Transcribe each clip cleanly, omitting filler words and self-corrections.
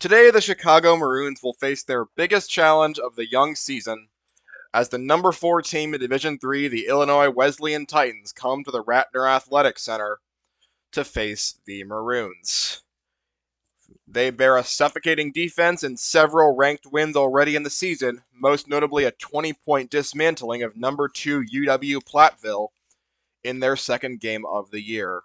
Today, the Chicago Maroons will face their biggest challenge of the young season as the number 4 team in Division III, the Illinois Wesleyan Titans, come to the Ratner Athletic Center to face the Maroons. They bear a suffocating defense and several ranked wins already in the season, most notably a 20-point dismantling of number 2 UW-Platteville in their second game of the year.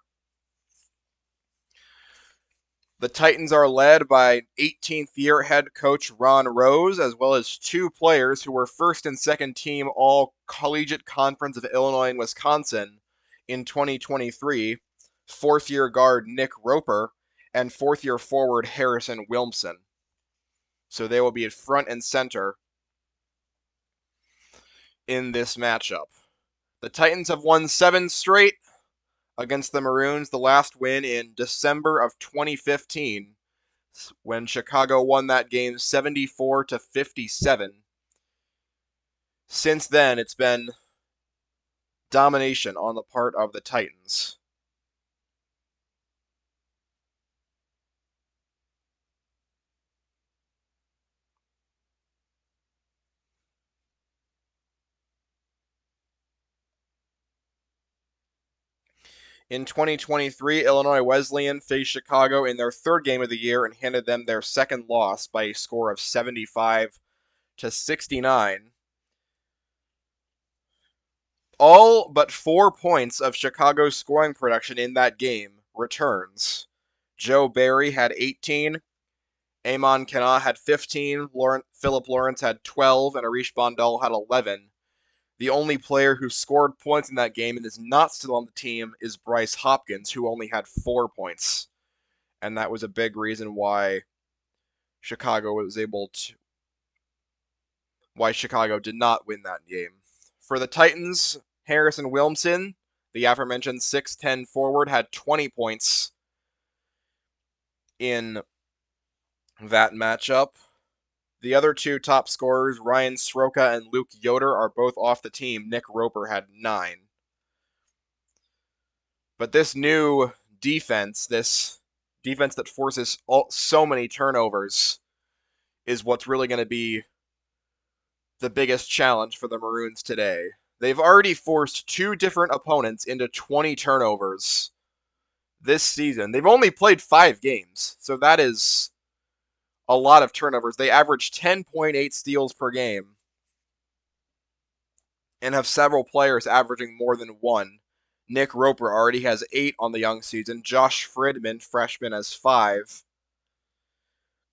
The Titans are led by 18th year head coach Ron Rose, as well as two players who were first and second team All Collegiate Conference of Illinois and Wisconsin in 2023, fourth year guard Nick Roper, and fourth year forward Harrison Wilmson. So they will be at front and center in this matchup. The Titans have won 7 straight against the Maroons, the last win in December of 2015. When Chicago won that game 74-57. Since then, it's been domination on the part of the Titans. In 2023, Illinois Wesleyan faced Chicago in their third game of the year and handed them their second loss by a score of 75-69. All but 4 points of Chicago's scoring production in that game returns. Joe Barry had 18, Amon Kana had 15, Philip Lawrence had 12, and Arish Bondal had 11. The only player who scored points in that game and is not still on the team is Bryce Hopkins, who only had 4 points. And that was a big reason why Chicago did not win that game. For the Titans, Harrison Wilmson, the aforementioned 6'10 forward, had 20 points in that matchup. The other two top scorers, Ryan Sroka and Luke Yoder, are both off the team. Nick Roper had 9. But this new defense, this defense that forces so many turnovers, is what's really going to be the biggest challenge for the Maroons today. They've already forced 2 different opponents into 20 turnovers this season. They've only played 5 games, so that is a lot of turnovers. They average 10.8 steals per game and have several players averaging more than 1. Nick Roper already has 8 on the young season. Josh Fridman, freshman, has 5.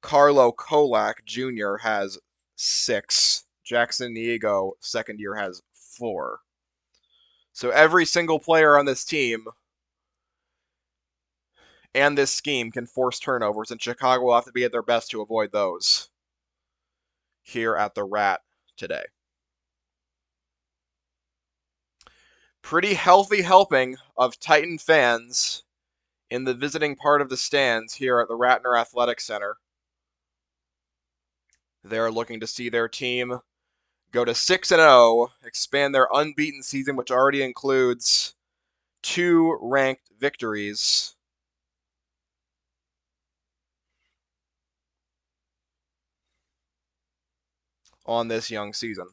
Carlo Kolak, Jr., has 6. Jackson Niego, second year, has 4. So every single player on this team and this scheme can force turnovers, and Chicago will have to be at their best to avoid those here at the Rat today. Pretty healthy helping of Titan fans in the visiting part of the stands here at the Ratner Athletic Center. They're looking to see their team go to 6-0, expand their unbeaten season, which already includes 2 ranked victories. On this young season.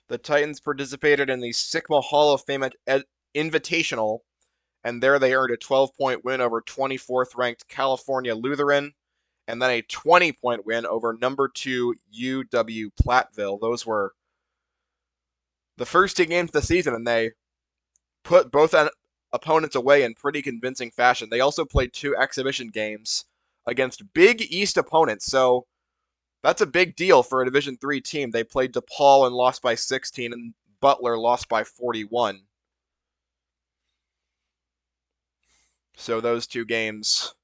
The Titans participated in the SICMA Hall of Fame Invitational, and there they earned a 12-point win over 24th ranked California Lutheran, and then a 20-point win over number 2 UW Platteville. Those were the first 2 games of the season, and they put both opponents away in pretty convincing fashion. They also played 2 exhibition games against Big East opponents, so that's a big deal for a Division III team. They played DePaul and lost by 16, and Butler lost by 41. So those 2 games,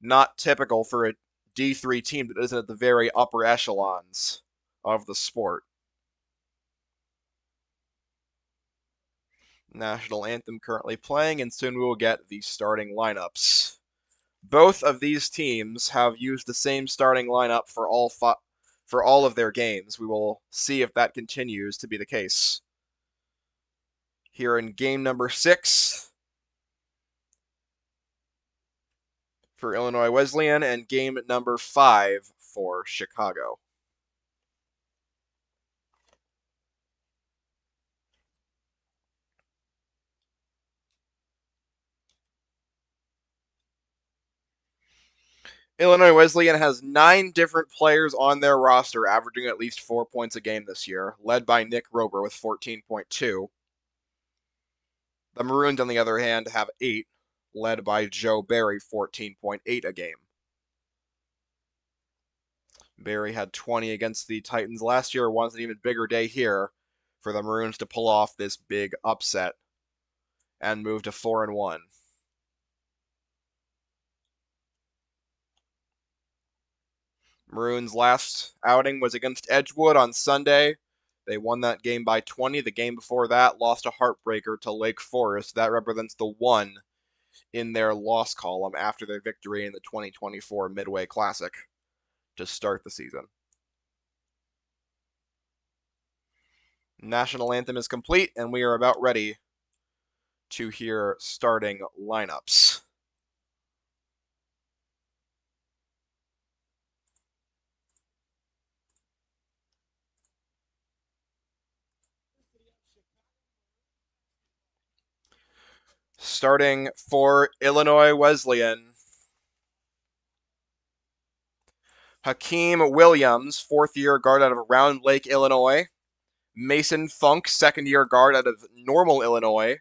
not typical for a D3 team that isn't at the very upper echelons of the sport. National anthem currently playing, and soon we will get the starting lineups Both of these teams have used the same starting lineup for all of their games. We will see if that continues to be the case. Here in game number 6 for Illinois Wesleyan and game number 5 for Chicago. Illinois Wesleyan has 9 different players on their roster averaging at least 4 points a game this year, led by Nick Roper with 14.2. The Maroons, on the other hand, have 8, led by Joe Barry, 14.8 a game. Barry had 20 against the Titans last year. Wants an even bigger day here for the Maroons to pull off this big upset and move to 4-1. Maroons' last outing was against Edgewood on Sunday. They won that game by 20. The game before that lost a heartbreaker to Lake Forest. That represents the 1 in their loss column after their victory in the 2024 Midway Classic to start the season. National anthem is complete, and we are about ready to hear starting lineups. Starting for Illinois Wesleyan, Hakeem Williams, 4th-year guard out of Round Lake, Illinois. Mason Funk, 2nd-year guard out of Normal, Illinois.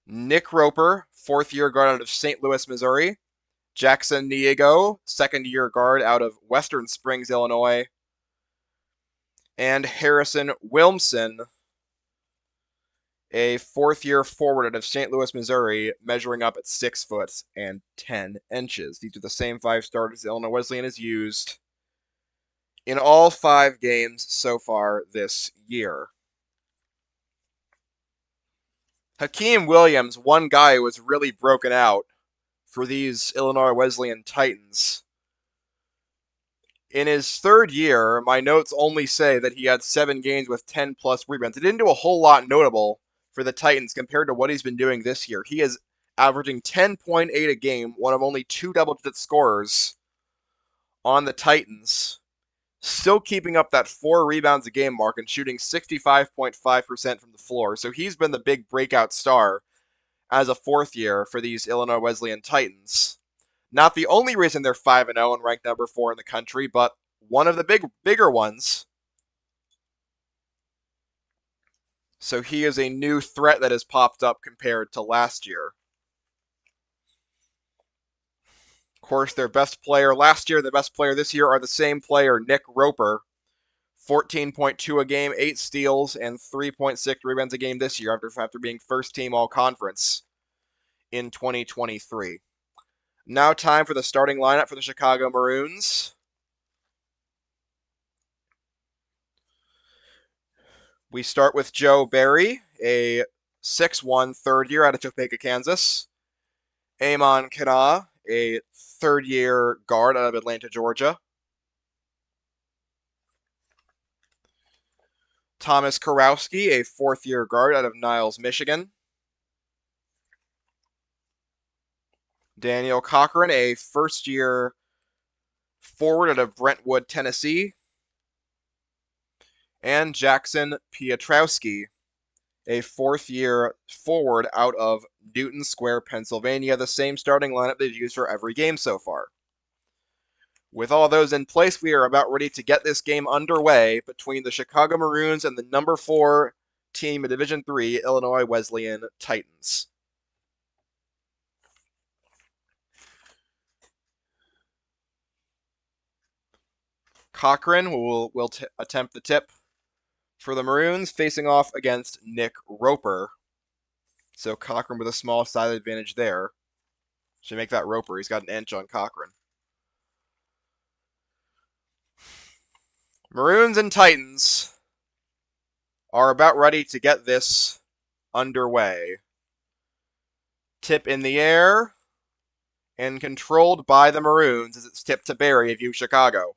Nick Roper, 4th-year guard out of St. Louis, Missouri. Jackson Niego, 2nd-year guard out of Western Springs, Illinois. And Harrison Wilmson, a 4th-year forward out of St. Louis, Missouri, measuring up at 6 foot and 10 inches. These are the same 5 starters Illinois Wesleyan has used in all 5 games so far this year. Hakeem Williams, one guy who was really broken out for these Illinois Wesleyan Titans. In his 3rd year, my notes only say that he had 7 games with 10-plus rebounds. It didn't do a whole lot notable for the Titans compared to what he's been doing this year. He is averaging 10.8 a game, one of only 2 double-digit scorers on the Titans. Still keeping up that 4 rebounds a game mark and shooting 65.5% from the floor. So he's been the big breakout star as a 4th year for these Illinois Wesleyan Titans. Not the only reason they're 5-0 and ranked number 4 in the country, but one of the bigger ones. So he is a new threat that has popped up compared to last year. Of course, their best player last year, the best player this year are the same player, Nick Roper. 14.2 a game, 8 steals, and 3.6 rebounds a game this year after being first team all-conference in 2023. Now time for the starting lineup for the Chicago Maroons. We start with Joe Barry, a 6'1", 3rd year out of Topeka, Kansas. Amon Kana, a 3rd-year guard out of Atlanta, Georgia. Thomas Karowski, a 4th-year guard out of Niles, Michigan. Daniel Cochran, a 1st-year forward out of Brentwood, Tennessee. And Jackson Piotrowski, a 4th-year forward out of Newton Square, Pennsylvania, the same starting lineup they've used for every game so far. With all those in place, we are about ready to get this game underway between the Chicago Maroons and the number 4 team in Division III, Illinois Wesleyan Titans. Cochran will attempt the tip for the Maroons, facing off against Nick Roper. So Cochran with a small side advantage there. Should make that Roper. He's got an inch on Cochran. Maroons and Titans are about ready to get this underway. Tip in the air. and controlled by the Maroons as it's tipped to Barry of UChicago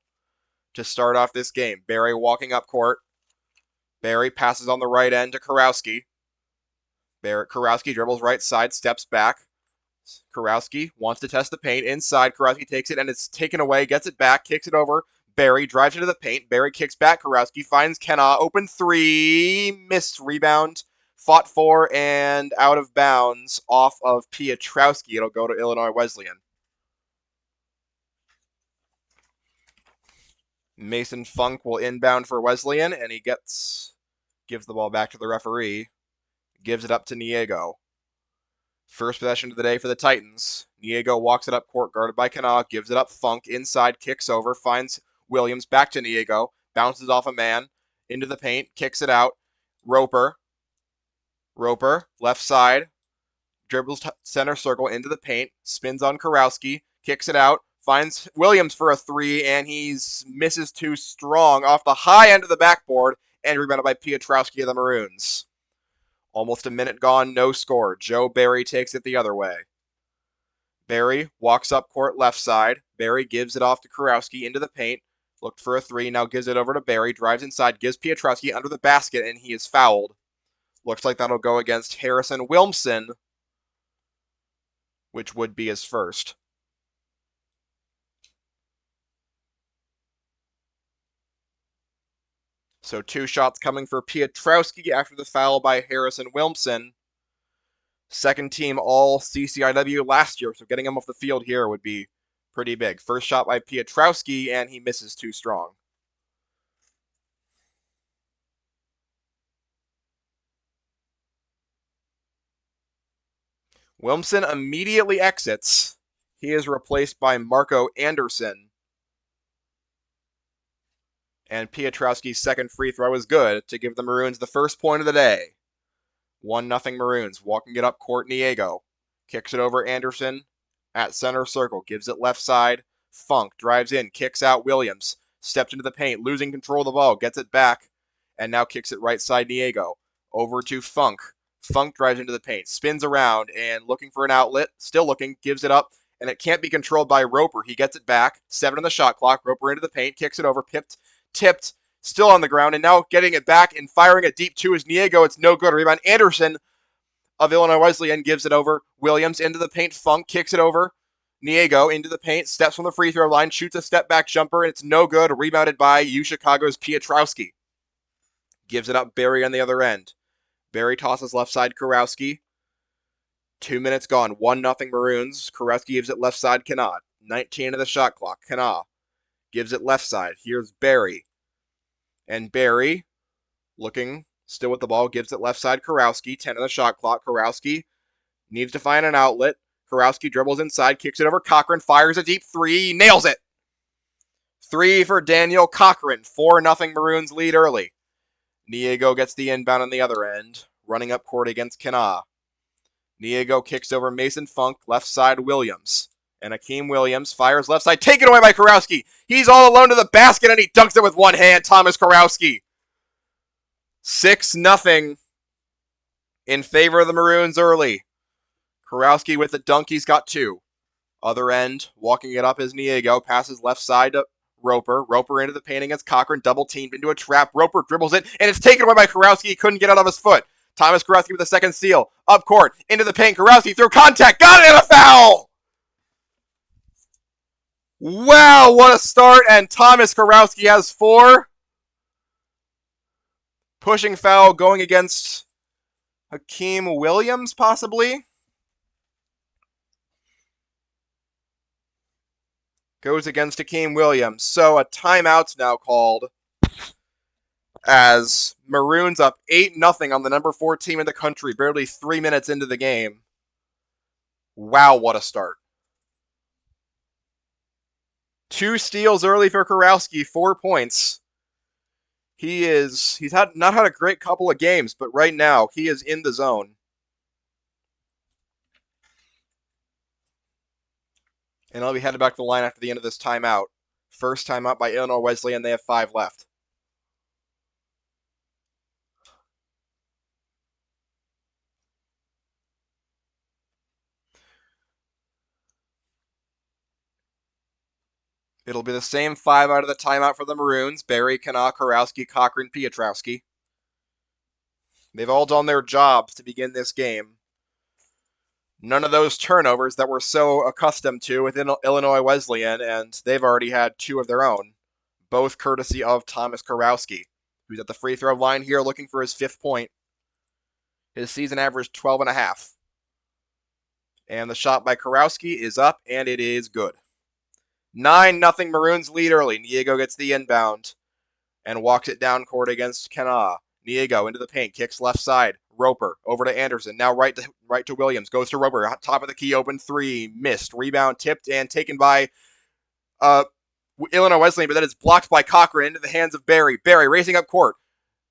to start off this game. Barry walking up court. Barry passes on the right end to Kurowski. Kurowski dribbles right side, steps back. Kurowski wants to test the paint. Inside, Kurowski takes it and it's taken away, gets it back, kicks it over. Barry drives into the paint. Barry kicks back. Kurowski finds Kenna. Open three. Missed rebound. Fought for and out of bounds off of Piotrowski. It'll go to Illinois Wesleyan. Mason Funk will inbound for Wesleyan, and he gives the ball back to the referee. Gives it up to Niego. First possession of the day for the Titans. Niego walks it up court, guarded by Kanaa, gives it up. Funk inside, kicks over, finds Williams, back to Niego, bounces off a man, into the paint, kicks it out. Roper, left side, dribbles center circle into the paint, spins on Kurowski, kicks it out, finds Williams for a three, and he misses too strong off the high end of the backboard, and rebounded by Piotrowski of the Maroons. Almost a minute gone, no score. Joe Barry takes it the other way. Barry walks up court left side. Barry gives it off to Kurowski into the paint. Looked for a three, now gives it over to Barry. Drives inside, gives Piotrowski under the basket, and he is fouled. Looks like that'll go against Harrison Wilmson, which would be his first. So 2 shots coming for Piotrowski after the foul by Harrison Wilmson. Second team all CCIW last year, so getting him off the field here would be pretty big. First shot by Piotrowski, and he misses too strong. Wilmson immediately exits. He is replaced by Marco Anderson. And Piotrowski's second free throw is good to give the Maroons the first point of the day. 1-0 Maroons. Walking it up court, Niego. Kicks it over Anderson at center circle. Gives it left side. Funk drives in. Kicks out Williams. Steps into the paint. Losing control of the ball. Gets it back. And now kicks it right side Niego. Over to Funk. Funk drives into the paint. Spins around and looking for an outlet. Still looking. Gives it up. And it can't be controlled by Roper. He gets it back. 7 on the shot clock. Roper into the paint. Kicks it over. Tipped. Still on the ground, and now getting it back and firing a deep two is Niego. It's no good. Rebound Anderson of Illinois Wesleyan gives it over. Williams into the paint. Funk kicks it over. Niego into the paint. Steps from the free throw line. Shoots a step back jumper, and it's no good. Rebounded by UChicago's Piotrowski. Gives it up. Barry on the other end. Barry tosses left side Kurowski. 2 minutes gone. 1-0 Maroons. Kurowski gives it left side Kanaa. 19 of the shot clock. Kanaa gives it left side. Here's Barry. And Barry, looking still with the ball, gives it left side Kurowski. 10 on the shot clock. Kurowski needs to find an outlet. Kurowski dribbles inside, kicks it over Cochran, fires a deep three, nails it. 3 for Daniel Cochran. 4-0 Maroons lead early. Niego gets the inbound on the other end, running up court against Kanaa. Niego kicks over Mason Funk, left side Williams. And Akeem Williams fires left side, taken away by Kurowski. He's all alone to the basket, and he dunks it with one hand. Thomas Kurowski. 6-0 in favor of the Maroons early. Kurowski with the dunk, he's got 2. Other end, walking it up is Niego. Passes left side to Roper. Roper into the paint against Cochran, double teamed into a trap. Roper dribbles it, and it's taken away by Kurowski. He couldn't get out of his foot. Thomas Kurowski with the second steal. Up court, into the paint. Kurowski through contact. Got it, and a foul! Wow, what a start, and Thomas Kurowski has 4. Pushing foul going against Hakeem Williams, possibly. Goes against Hakeem Williams. So a timeout's now called as Maroons up 8-0 on the number 4 team in the country, barely 3 minutes into the game. Wow, what a start. 2 steals early for Kurowski, 4 points. He's not had a great couple of games, but right now he is in the zone. And I'll be headed back to the line after the end of this timeout. First timeout by Illinois Wesleyan, they have 5 left. It'll be the same 5 out of the timeout for the Maroons. Barry, Kana, Kurowski, Cochran, Piotrowski. They've all done their jobs to begin this game. None of those turnovers that we're so accustomed to within Illinois Wesleyan, and they've already had 2 of their own, both courtesy of Thomas Kurowski, who's at the free throw line here looking for his 5th point. His season average 12.5. And the shot by Kurowski is up, and it is good. 9-0 Maroons lead early. Niego gets the inbound and walks it down court against Kana. Niego into the paint, kicks left side. Roper over to Anderson. Now right to Williams. Goes to Roper. Top of the key, open 3. Missed. Rebound tipped and taken by Illinois Wesleyan, but then it's blocked by Cochran into the hands of Barry. Barry racing up court.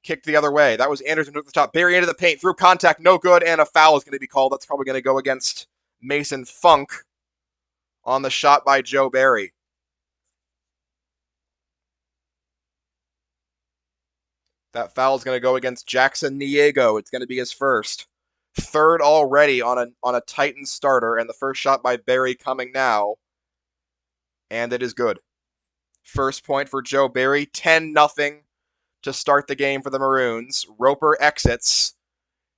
Kicked the other way. That was Anderson took the top. Barry into the paint. Through contact. No good. And a foul is going to be called. That's probably going to go against Mason Funk on the shot by Joe Barry. That foul is going to go against Jackson Niego. It's going to be his first. 3rd already on a Titans starter, and the first shot by Barry coming now. And it is good. First point for Joe Barry. 10-0 to start the game for the Maroons. Roper exits.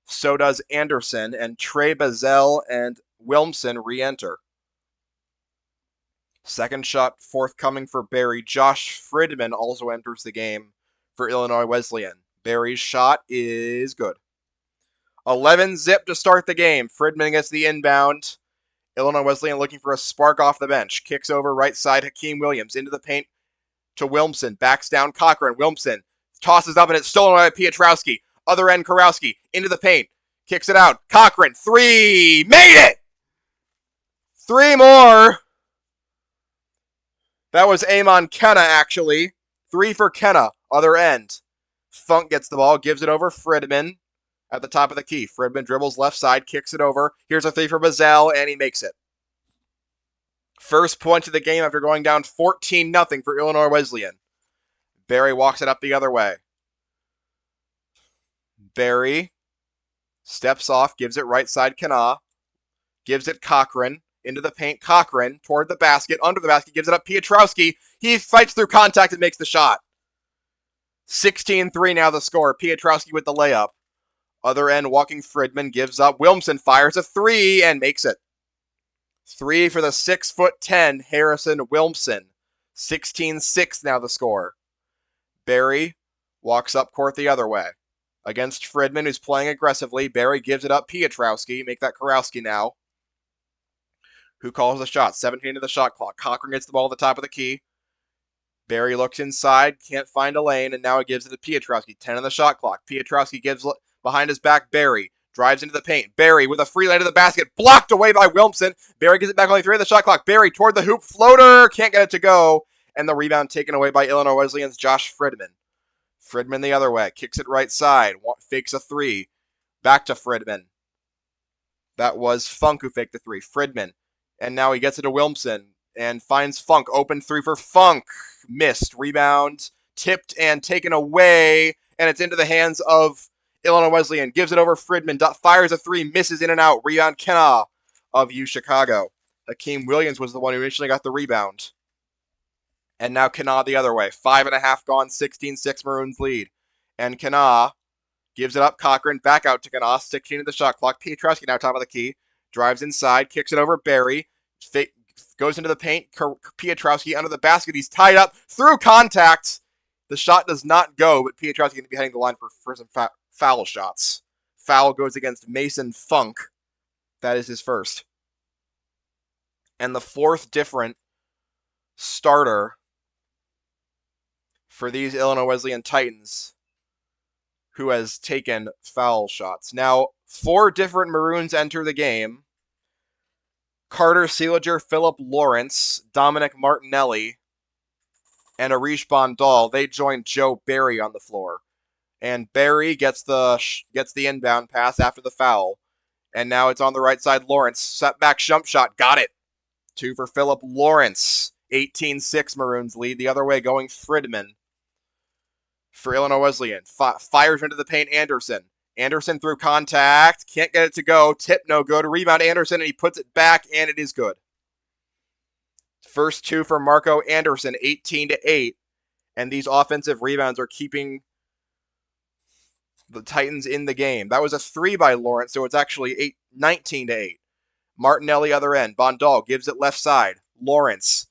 So does Anderson, and Trey Bazell and Wilmson re-enter. Second shot forthcoming for Barry. Josh Fridman also enters the game for Illinois Wesleyan. Barry's shot is good. 11-0 to start the game. Fridman gets the inbound. Illinois Wesleyan looking for a spark off the bench. Kicks over right side. Hakeem Williams into the paint to Wilmson. Backs down Cochran. Wilmson tosses up and it's stolen by Piotrowski. Other end Kurowski into the paint. Kicks it out. Cochran. 3. Made it! 3 more. That was Amon Kenna, actually. 3 for Kenna. Other end. Funk gets the ball. Gives it over Fridman at the top of the key. Fridman dribbles left side. Kicks it over. Here's a 3 for Bazell, and he makes it. First point of the game after going down 14-0 for Illinois Wesleyan. Barry walks it up the other way. Barry steps off. Gives it right side Kana. Gives it Cochran. Into the paint, Cochran, toward the basket, under the basket, gives it up Piotrowski. He fights through contact and makes the shot. 16-3 now the score. Piotrowski with the layup. Other end, walking Fridman gives up. Wilmson fires a 3 and makes it. 3 for the 6'10" Harrison Wilmson. 16-6 now the score. Barry walks up court the other way. Against Fridman, who's playing aggressively. Barry gives it up Piotrowski. Make that Kurowski now. Who calls the shot? 17 to the shot clock. Cochran gets the ball at the top of the key. Barry looks inside, can't find a lane, and now he gives it to Piotrowski. 10 on the shot clock. Piotrowski gives behind his back Barry. Drives into the paint. Barry with a free lane to the basket. Blocked away by Wilmson. Barry gets it back only 3 on the shot clock. Barry toward the hoop. Floater. Can't get it to go. And the rebound taken away by Illinois Wesleyan's Josh Fridman. Fridman the other way. Kicks it right side. Fakes a 3. Back to Fridman. That was Funk who faked the 3. Fridman. And now he gets it to Wilmson and finds Funk. Open 3 for Funk. Missed. Rebound. Tipped and taken away. And it's into the hands of Illinois Wesleyan. Gives it over Fridman. Fires a 3. Misses in and out. Rebound Kenna of UChicago. Hakeem Williams was the one who initially got the rebound. And now Kenna the other way. 5.5 gone. 16-6 Maroons lead. And Kenna gives it up. Cochran back out to Kenna. 16 to the shot clock. Piotrowski now top of the key. Drives inside. Kicks it over Barry. Goes into the paint. Piotrowski under the basket. He's tied up through contact. The shot does not go, but Piotrowski going to be heading the line for some foul shots. Foul goes against Mason Funk. That is his first. And the 4th different starter for these Illinois Wesleyan Titans who has taken foul shots. Now, 4 different Maroons enter the game. Carter Seeliger, Philip Lawrence, Dominic Martinelli, and Arish Bondal. They join Joe Barry on the floor. And Barry gets the inbound pass after the foul. And now it's on the right side. Lawrence, set back jump shot. Got it. 2 for Philip Lawrence. 18-6 Maroons lead. The other way going Fridman for Illinois Wesleyan. Fires into the paint Anderson. Anderson through contact. Can't get it to go. Tip no good. Rebound Anderson, and he puts it back, and it is good. First two for Marco Anderson, 18-8. And these offensive rebounds are keeping the Titans in the game. That was a three by Lawrence, so it's actually 19-8. Martinelli other end. Bondal gives it left side. Lawrence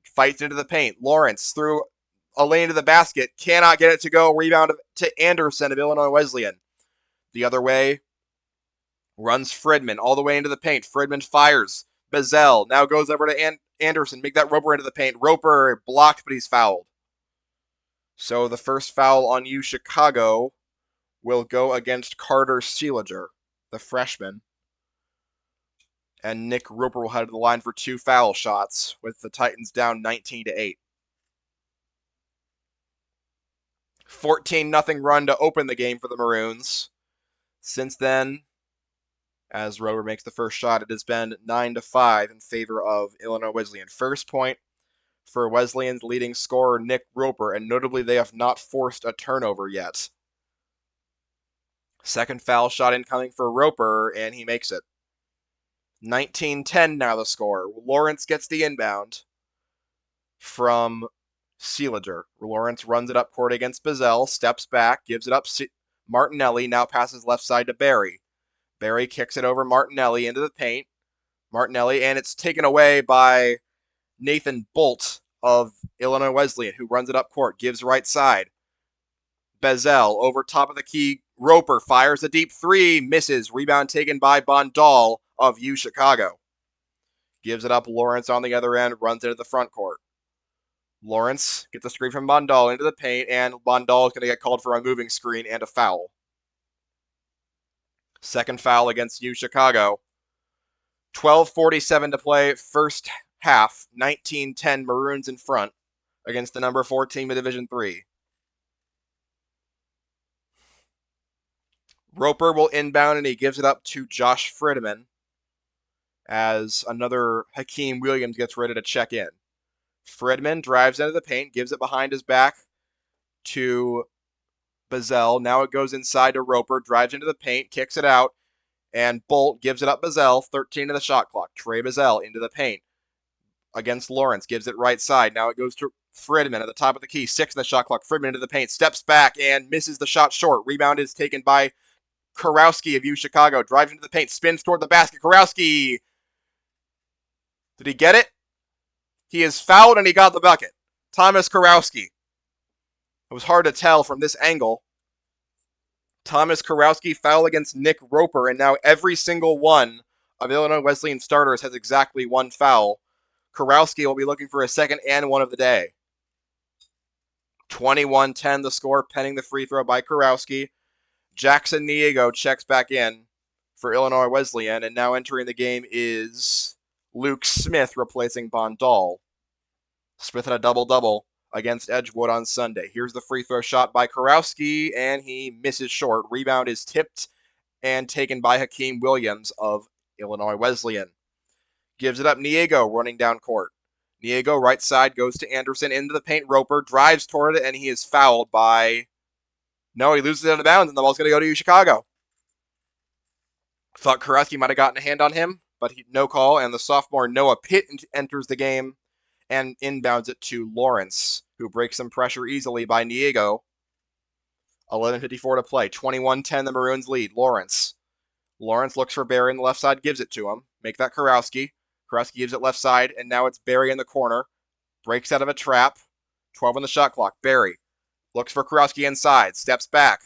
fights into the paint. Lawrence through a lane to the basket. Cannot get it to go. Rebound to Anderson of Illinois Wesleyan. The other way. Runs Fridman all the way into the paint. Fridman fires. Bazell now goes over to Anderson. Make that Roper into the paint. Roper blocked, but he's fouled. So the first foul on UChicago will go against Carter Seeliger, the freshman. And Nick Roper will head to the line for two foul shots, with the Titans down 19-8. 14-0 run to open the game for the Maroons. Since then, as Roper makes the first shot, it has been 9-5 in favor of Illinois Wesleyan. First point for Wesleyan's leading scorer, Nick Roper, and notably they have not forced a turnover yet. Second foul shot incoming for Roper, and he makes it. 19-10 now the score. Lawrence gets the inbound from Seeliger. Lawrence runs it up court against Bazell, steps back, gives it up. Martinelli now passes left side to Barry. Barry kicks it over Martinelli into the paint. Martinelli, and it's taken away by Nathan Bolt of Illinois Wesleyan, who runs it up court, gives right side. Bazell over top of the key. Roper fires a deep three, misses. Rebound taken by Bondal of UChicago. Gives it up. Lawrence on the other end, runs into the front court. Lawrence gets a screen from Bondal into the paint, and Bondal is going to get called for a moving screen and a foul. Second foul against UChicago. 12:47 to play, first half. 19-10 Maroons in front against the number 4 team of Division III. Roper will inbound, and he gives it up to Josh Fridman as another Hakeem Williams gets ready to check in. Fridman drives into the paint, gives it behind his back to Bazell. Now it goes inside to Roper, drives into the paint, kicks it out, and Bolt gives it up Bazell, 13 to the shot clock. Trey Bazell into the paint against Lawrence, gives it right side. Now it goes to Fridman at the top of the key, 6 in the shot clock. Fridman into the paint, steps back and misses the shot short. Rebound is taken by Kurowski of UChicago, drives into the paint, spins toward the basket. Kurowski, did he get it? He is fouled and he got the bucket. Thomas Kurowski. It was hard to tell from this angle. Thomas Kurowski foul against Nick Roper, and now every single one of Illinois Wesleyan starters has exactly one foul. Kurowski will be looking for a second and one of the day. 21-10 the score, pending the free throw by Kurowski. Jackson Niego checks back in for Illinois Wesleyan, and now entering the game is Luke Smith replacing Bondal. Smith had a double-double against Edgewood on Sunday. Here's the free throw shot by Kurowski, and he misses short. Rebound is tipped and taken by Hakeem Williams of Illinois Wesleyan. Gives it up, Niego running down court. Niego, right side, goes to Anderson, into the paint. Roper drives toward it, and he is fouled by... No, he loses it out of bounds, and the ball's going to go to UChicago. Thought Kurowski might have gotten a hand on him, but no call, and the sophomore Noah Pitt enters the game and inbounds it to Lawrence, who breaks some pressure easily by Niego. 11:54 to play. 21-10 the Maroons lead. Lawrence looks for Barry on the left side, gives it to him. Make that Kurowski. Kurowski gives it left side, and now it's Barry in the corner. Breaks out of a trap. 12 on the shot clock. Barry looks for Kurowski inside. Steps back.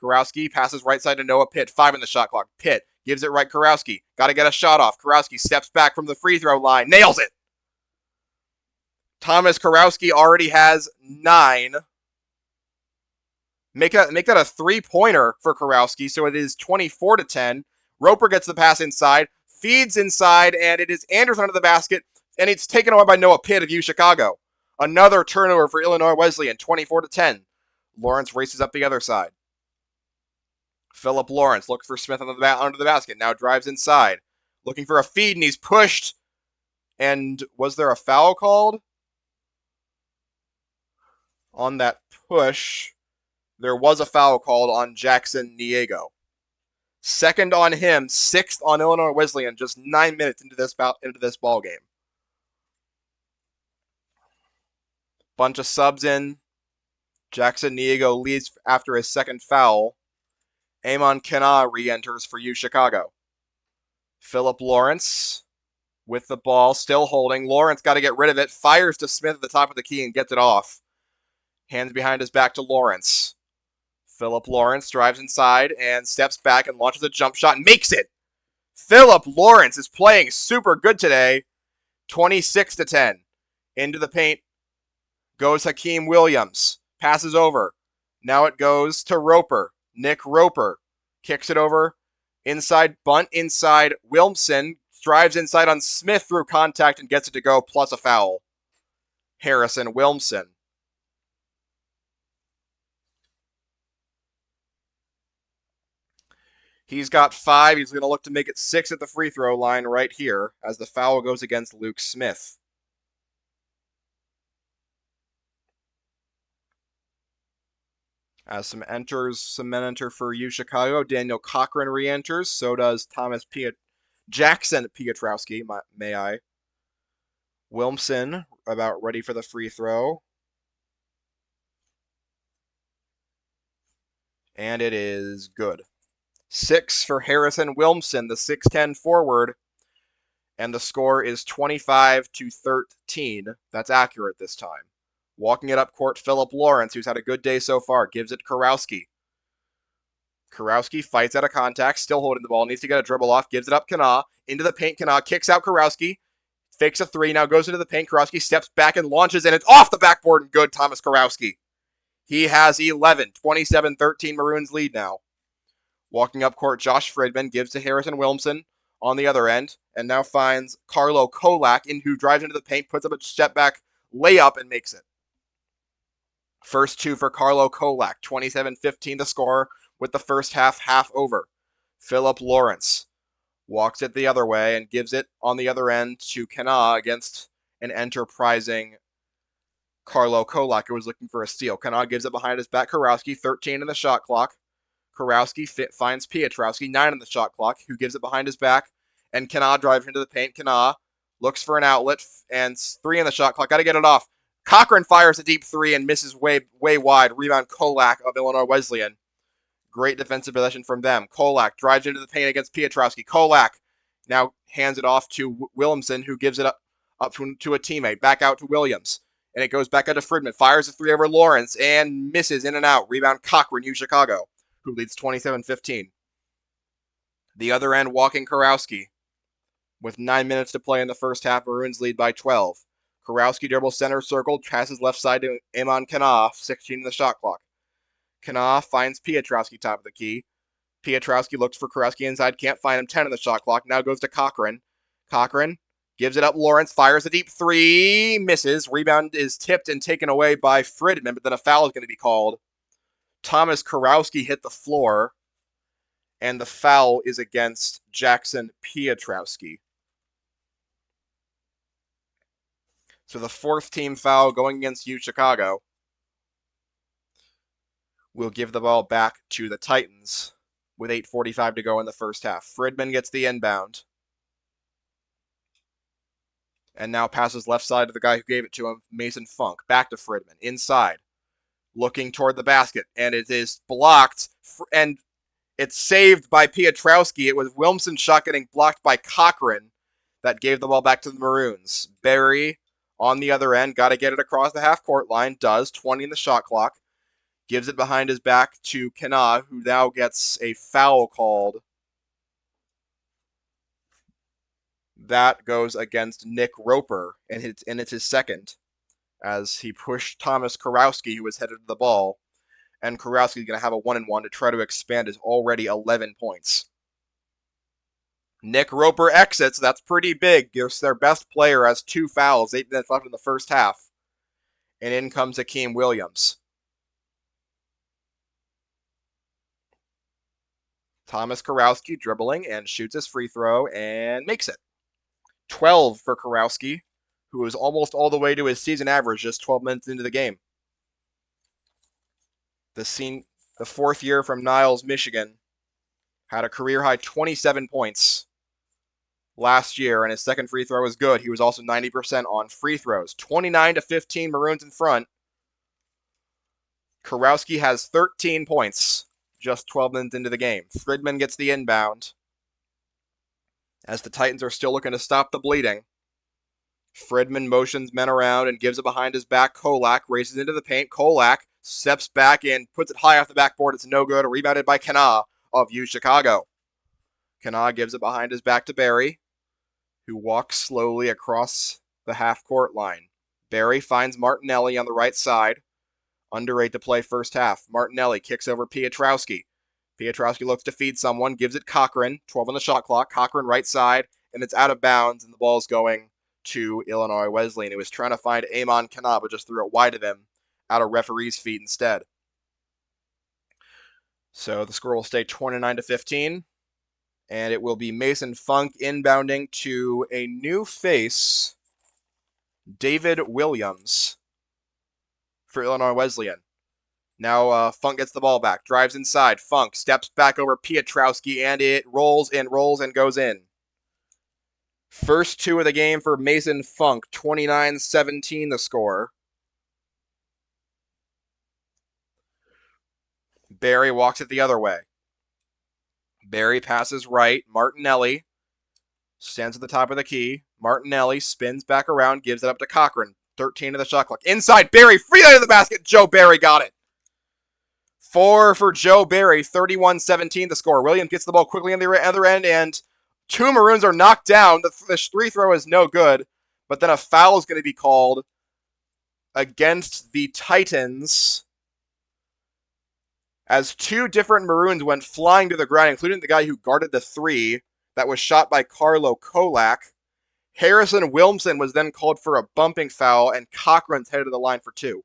Kurowski passes right side to Noah Pitt. 5 in the shot clock. Pitt gives it right Kurowski. Got to get a shot off. Kurowski steps back from the free throw line. Nails it! Thomas Kurowski already has 9. Make that a 3-pointer for Kurowski, so it is 24-10. Roper gets the pass inside, feeds inside, and it is Anderson under the basket, and it's taken away by Noah Pitt of UChicago. Another turnover for Illinois Wesleyan, 24-10. Lawrence races up the other side. Philip Lawrence looks for Smith under the basket, now drives inside. Looking for a feed, and he's pushed. And was there a foul called? On that push, there was a foul called on Jackson Niego. Second on him, 6th on Illinois Wesleyan, just 9 minutes into this ball game. Bunch of subs in. Jackson Niego leads after his second foul. Amon Kana re-enters for UChicago. Philip Lawrence with the ball, still holding. Lawrence got to get rid of it. Fires to Smith at the top of the key and gets it off. Hands behind his back to Lawrence. Philip Lawrence drives inside and steps back and launches a jump shot and makes it. Philip Lawrence is playing super good today. 26-10. Into the paint goes Hakeem Williams. Passes over. Now it goes to Roper. Nick Roper kicks it over. Inside bunt inside. Wilmson drives inside on Smith through contact and gets it to go, plus a foul. Harrison Wilmson. He's got 5. He's going to look to make it 6 at the free throw line right here as the foul goes against Luke Smith. As some men enter for UChicago. Daniel Cochran re-enters. So does Jackson Pietrowski, may I. Wilmson about ready for the free throw. And it is good. 6 for Harrison Wilmson, the 6'10 forward. And the score is 25-13. That's accurate this time. Walking it up court, Philip Lawrence, who's had a good day so far, gives it to Kurowski. Kurowski fights out of contact, still holding the ball, needs to get a dribble off, gives it up Kana. Into the paint, Kana kicks out Kurowski. Fakes a 3, now goes into the paint. Kurowski steps back and launches, and it's off the backboard and good, Thomas Kurowski. He has 11. 27-13 Maroons lead now. Walking up court, Josh Fridman gives to Harrison Wilmson on the other end, and now finds Carlo Kolak, who drives into the paint, puts up a step back layup, and makes it. First 2 for Carlo Kolak. 27-15 the score with the first half over. Philip Lawrence walks it the other way and gives it on the other end to Kana against an enterprising Carlo Kolak, who was looking for a steal. Kana gives it behind his back. Kurowski, 13 in the shot clock. Kurowski finds Pietrowski, 9 in the shot clock, who gives it behind his back. And Kana drives into the paint. Kana looks for an outlet and 3 in the shot clock. Got to get it off. Cochran fires a deep 3 and misses way wide. Rebound Kolak of Illinois Wesleyan. Great defensive possession from them. Kolak drives into the paint against Pietrowski. Kolak now hands it off to Williamson, who gives it up to a teammate. Back out to Williams. And it goes back out to Fridman. Fires a 3 over Lawrence and misses in and out. Rebound Cochran, UChicago, who leads 27-15. The other end, walking Kurowski. With 9 minutes to play in the first half, Maroons lead by 12. Kurowski dribbles center circle, passes left side to Amon Kana, 16 in the shot clock. Kana finds Pietrowski top of the key. Pietrowski looks for Kurowski inside, can't find him, 10 in the shot clock. Now goes to Cochran. Cochran gives it up. Lawrence fires a deep 3, misses. Rebound is tipped and taken away by Fridman, but then a foul is going to be called. Thomas Kurowski hit the floor, and the foul is against Jackson Pietrowski. So the 4th team foul going against UChicago will give the ball back to the Titans with 8:45 to go in the first half. Fridman gets the inbound. And now passes left side to the guy who gave it to him, Mason Funk. Back to Fridman, inside. Looking toward the basket, and it is blocked, and it's saved by Pietrowski. It was Wilmson's shot getting blocked by Cochran that gave the ball back to the Maroons. Barry on the other end, got to get it across the half-court line, does, 20 in the shot clock. Gives it behind his back to Kana, who now gets a foul called. That goes against Nick Roper, and it's his second, as he pushed Thomas Kurowski, who was headed to the ball. And Kurowski's going to have a 1-and-1 to try to expand his already 11 points. Nick Roper exits. That's pretty big. Gives their best player has 2 fouls, 8 minutes left in the first half. And in comes Hakeem Williams. Thomas Kurowski dribbling and shoots his free throw and makes it. 12 for Kurowski, who is almost all the way to his season average just 12 minutes into the game. The 4th year from Niles, Michigan, had a career-high 27 points last year, and his second free throw was good. He was also 90% on free throws. 29-15, Maroons in front. Kurowski has 13 points, just 12 minutes into the game. Fridman gets the inbound, as the Titans are still looking to stop the bleeding. Fridman motions men around and gives it behind his back. Kolak races into the paint. Kolak steps back and puts it high off the backboard. It's no good. Rebounded by Kana of UChicago. Kana gives it behind his back to Barry, who walks slowly across the half-court line. Barry finds Martinelli on the right side. Under 8 to play first half. Martinelli kicks over Pietrowski. Pietrowski looks to feed someone, gives it Cochran, 12 on the shot clock. Cochran right side, and it's out of bounds, and the ball's going to Illinois Wesleyan. He was trying to find Amon Kana, but just threw it wide of him, out of referee's feet instead. So the score will stay 29-15, and it will be Mason Funk inbounding to a new face, David Williams, for Illinois Wesleyan. Now Funk gets the ball back, drives inside. Funk steps back over Pietrowski, and it rolls and goes in. First two of the game for Mason Funk, 29-17 the score. Barry walks it the other way. Barry passes right. Martinelli stands at the top of the key. Martinelli spins back around, gives it up to Cochran. 13 to the shot clock. Inside, Barry, free out of the basket. Joe Barry got it. 4 for Joe Barry, 31-17 the score. Williams gets the ball quickly on the other end, and 2 Maroons are knocked down. The free throw is no good, but then a foul is going to be called against the Titans as 2 different Maroons went flying to the ground, including the guy who guarded the 3 that was shot by Carlo Kolak. Harrison Wilmson was then called for a bumping foul, and Cochran's headed to the line for 2.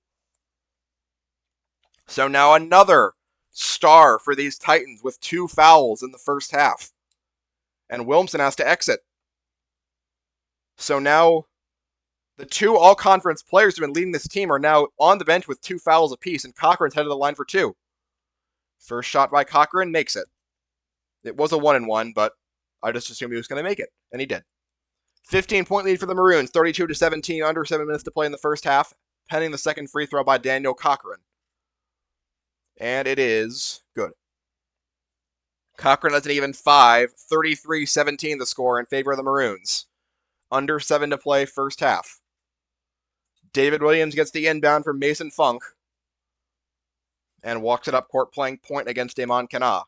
So now another star for these Titans with 2 fouls in the first half. And Wilmson has to exit. So now the 2 all-conference players who have been leading this team are now on the bench with 2 fouls apiece, and Cochran's headed to the line for 2. First shot by Cochran makes it. It was a 1-and-1, but I just assumed he was going to make it, and he did. 15-point lead for the Maroons, 32-17, under 7 minutes to play in the first half, pending the second free throw by Daniel Cochran. And it is good. Cochran has an even 5, 33-17 the score in favor of the Maroons. Under 7 to play first half. David Williams gets the inbound from Mason Funk and walks it up court playing point against Amon Kana.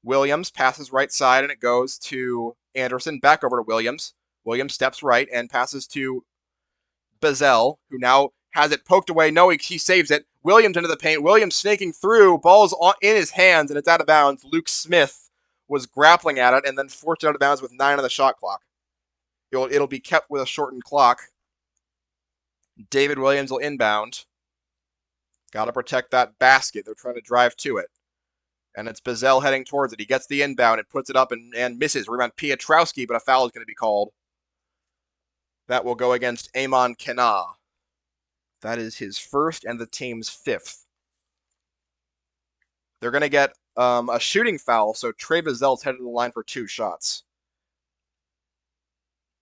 Williams passes right side, and it goes to Anderson. Back over to Williams. Williams steps right and passes to Bazell, who now has it poked away. No, he saves it. Williams into the paint. Williams snaking through. Ball's in his hands, and it's out of bounds. Luke Smith was grappling at it and then forced it out of bounds with 9 on the shot clock. It'll be kept with a shortened clock. David Williams will inbound. Got to protect that basket. They're trying to drive to it. And it's Bazell heading towards it. He gets the inbound and puts it up and misses. Rebound Pietrowski, but a foul is going to be called. That will go against Amon Kana. That is his first and the team's 5th. They're going to get a shooting foul, so Trey Bazell's headed to the line for 2 shots.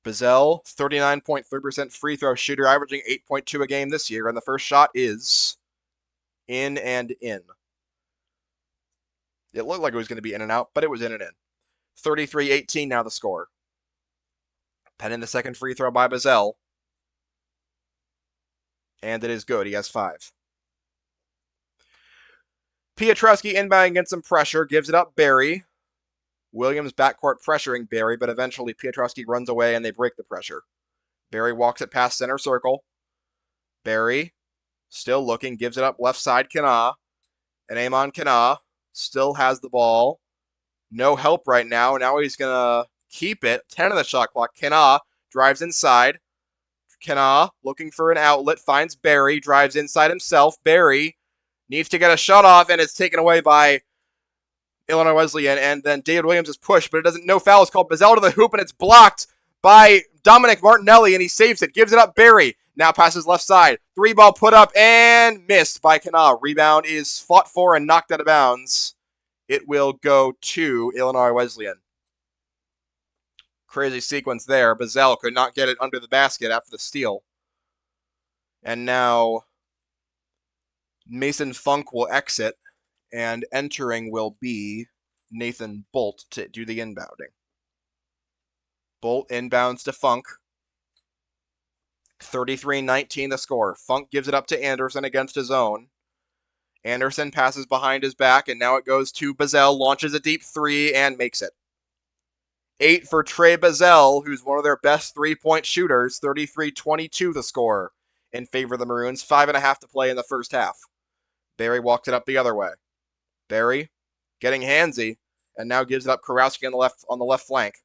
Bazell, 39.3% free throw shooter, averaging 8.2 a game this year, and the first shot is in and in. It looked like it was going to be in and out, but it was in and in. 33-18 now the score. Pending the second free throw by Bazell. And it is good. He has 5. Pietrowski inbounding against some pressure. Gives it up Barry. Williams backcourt pressuring Barry, but eventually Pietrowski runs away and they break the pressure. Barry walks it past center circle. Barry, still looking, gives it up left side Kana. And Amon Kana still has the ball. No help right now. Now he's going to keep it. 10 on the shot clock. Kana drives inside. Kana looking for an outlet. Finds Barry. Drives inside himself. Barry needs to get a shot off, and it's taken away by Illinois Wesleyan. And then David Williams is pushed, but it doesn't. No foul is called. Bazell to the hoop, and it's blocked by Dominic Martinelli, and he saves it. Gives it up Barry. Now passes left side. 3-ball put up and missed by Kana. Rebound is fought for and knocked out of bounds. It will go to Illinois Wesleyan. Crazy sequence there. Bazell could not get it under the basket after the steal. And now Mason Funk will exit, and entering will be Nathan Bolt to do the inbounding. Bolt inbounds to Funk. 33-19 the score. Funk gives it up to Anderson against his own. Anderson passes behind his back, and now it goes to Bazell, launches a deep three, and makes it. 8 for Trey Bazell, who's one of their best three-point shooters. 33-22 the score in favor of the Maroons. 5.5 to play in the first half. Barry walked it up the other way. Barry getting handsy, and now gives it up Kurowski on the left flank.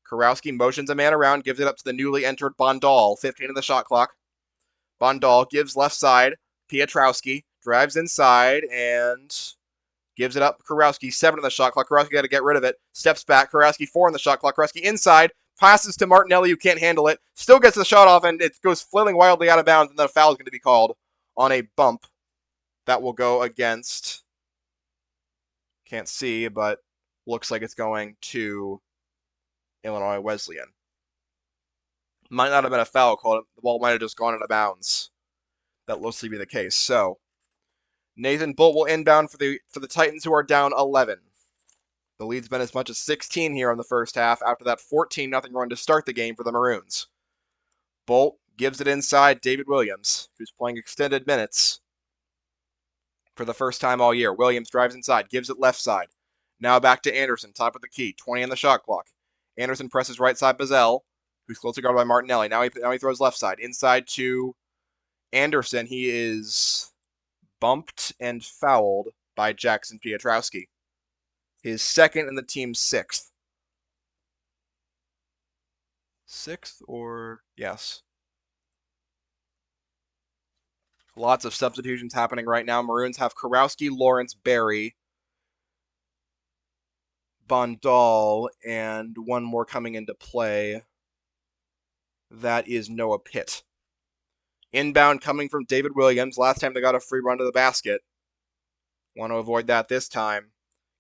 Kurowski motions a man around, gives it up to the newly entered Bondal. 15 in the shot clock. Bondal gives left side. Pietrowski drives inside and gives it up. Kurowski, 7 in the shot clock. Kurowski got to get rid of it. Steps back. Kurowski, 4 in the shot clock. Kurowski inside. Passes to Martinelli, who can't handle it. Still gets the shot off, and it goes flailing wildly out of bounds, and then a foul is going to be called on a bump. That will go against... Can't see, but looks like it's going to Illinois Wesleyan. Might not have been a foul call. The ball might have just gone out of bounds. That looks to be the case. So, Nathan Bolt will inbound for the Titans, who are down 11. The lead's been as much as 16 here in the first half after that 14-0 run to start the game for the Maroons. Bolt gives it inside David Williams, who's playing extended minutes for the first time all year. Williams drives inside, gives it left side. Now back to Anderson, top of the key, 20 on the shot clock. Anderson presses right side Bazell, who's closely guarded by Martinelli. Now he throws left side, inside to Anderson. He is bumped and fouled by Jackson Pietrowski. His second and the team's sixth. Sixth or... yes. Lots of substitutions happening right now. Maroons have Kurowski, Lawrence, Barry, Bondal, and one more coming into play. That is Noah Pitt. Inbound coming from David Williams. Last time they got a free run to the basket. Want to avoid that this time.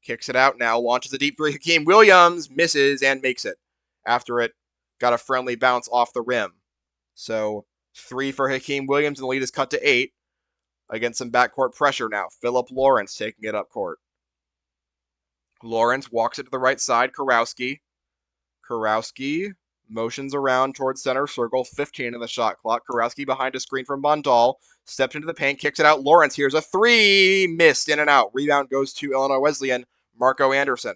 Kicks it out now. Launches a deep three. Hakeem Williams misses and makes it. After it got a friendly bounce off the rim. So 3 for Hakeem Williams, and the lead is cut to 8 against some backcourt pressure now. Philip Lawrence taking it up court. Lawrence walks it to the right side. Kurowski motions around towards center circle. 15 in the shot clock. Kurowski behind a screen from Bondal. Steps into the paint. Kicks it out. Lawrence, here's a 3. Missed. In and out. Rebound goes to Illinois Wesleyan. Marco Anderson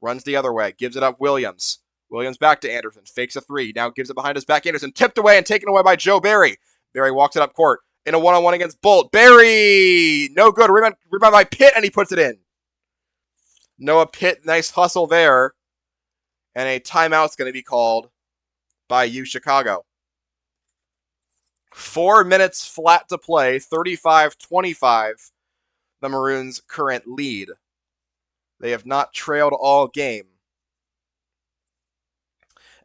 runs the other way. Gives it up Williams. Williams back to Anderson. Fakes a 3. Now gives it behind his back. Anderson tipped away and taken away by Joe Barry. Barry walks it up court. In a one-on-one against Bolt. Barry! No good. Rebound by Pitt, and he puts it in. Noah Pitt, nice hustle there. And a timeout's going to be called by UChicago. 4 minutes flat to play. 35-25. The Maroons' current lead. They have not trailed all game.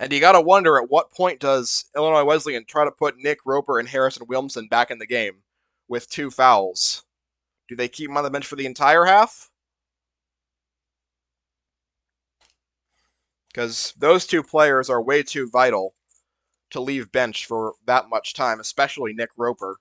And you got to wonder, at what point does Illinois Wesleyan try to put Nick Roper and Harrison Williamson back in the game with 2 fouls? Do they keep him on the bench for the entire half? Because those 2 players are way too vital to leave bench for that much time, especially Nick Roper.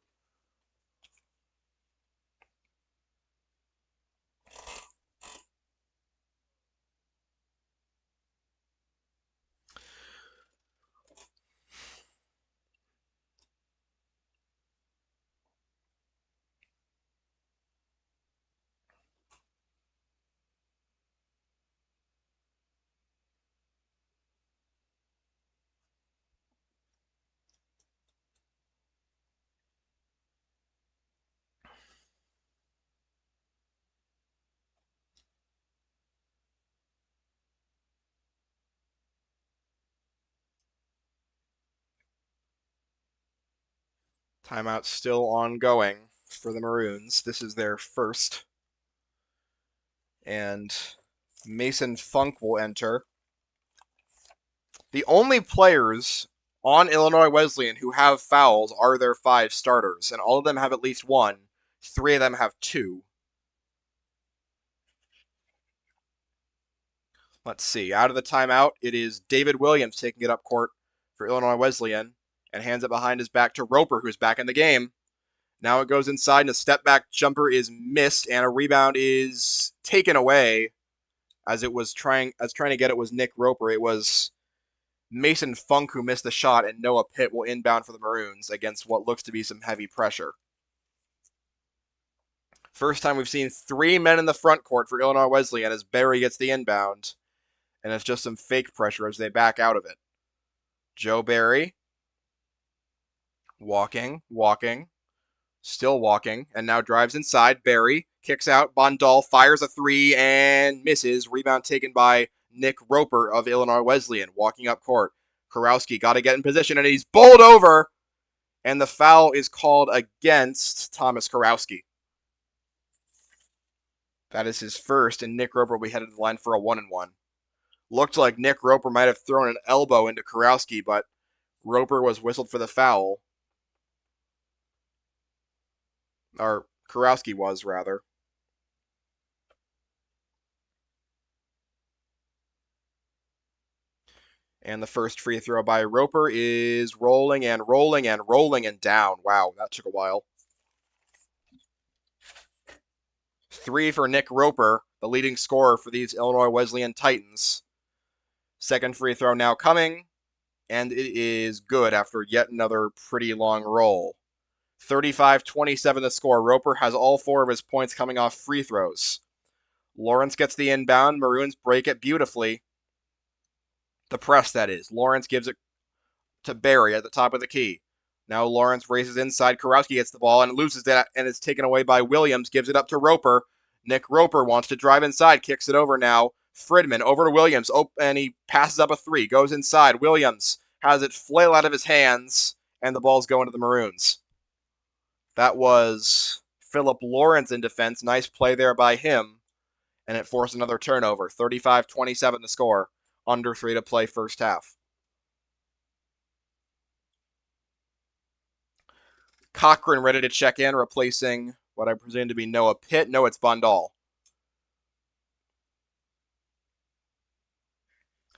Timeout still ongoing for the Maroons. This is their first. And Mason Funk will enter. The only players on Illinois Wesleyan who have fouls are their 5 starters, and all of them have at least 1. 3 of them have 2. Let's see. Out of the timeout, it is David Williams taking it up court for Illinois Wesleyan and hands it behind his back to Roper, who's back in the game. Now it goes inside, and a step-back jumper is missed, and a rebound is taken away as trying to get it was Nick Roper. It was Mason Funk who missed the shot, and Noah Pitt will inbound for the Maroons against what looks to be some heavy pressure. First time we've seen 3 men in the front court for Illinois Wesleyan as Barry gets the inbound, and it's just some fake pressure as they back out of it. Joe Barry, walking, still walking, and now drives inside. Barry kicks out. Bondal fires a three and misses. Rebound taken by Nick Roper of Illinois Wesleyan, walking up court. Kurowski got to get in position, and he's bowled over, and the foul is called against Thomas Kurowski. That is his first, and Nick Roper will be headed to the line for a 1-and-1. Looked like Nick Roper might have thrown an elbow into Kurowski, but Roper was whistled for the foul. Or Kurowski was, rather. And the first free throw by Roper is rolling and down. Wow, that took a while. 3 for Nick Roper, the leading scorer for these Illinois Wesleyan Titans. Second free throw now coming, and it is good after yet another pretty long roll. 35-27 the score. Roper has all 4 of his points coming off free throws. Lawrence gets the inbound. Maroons break it beautifully. The press, that is. Lawrence gives it to Barry at the top of the key. Now Lawrence races inside. Kurowski gets the ball and loses it, and it's taken away by Williams. Gives it up to Roper. Nick Roper wants to drive inside. Kicks it over now. Fridman over to Williams. And he passes up a 3. Goes inside. Williams has it flail out of his hands, and the ball's going to the Maroons. That was Philip Lawrence in defense. Nice play there by him, and it forced another turnover. 35-27 the score. Under 3 to play first half. Cochran ready to check in, replacing what I presume to be Noah Pitt. No, it's Bondal.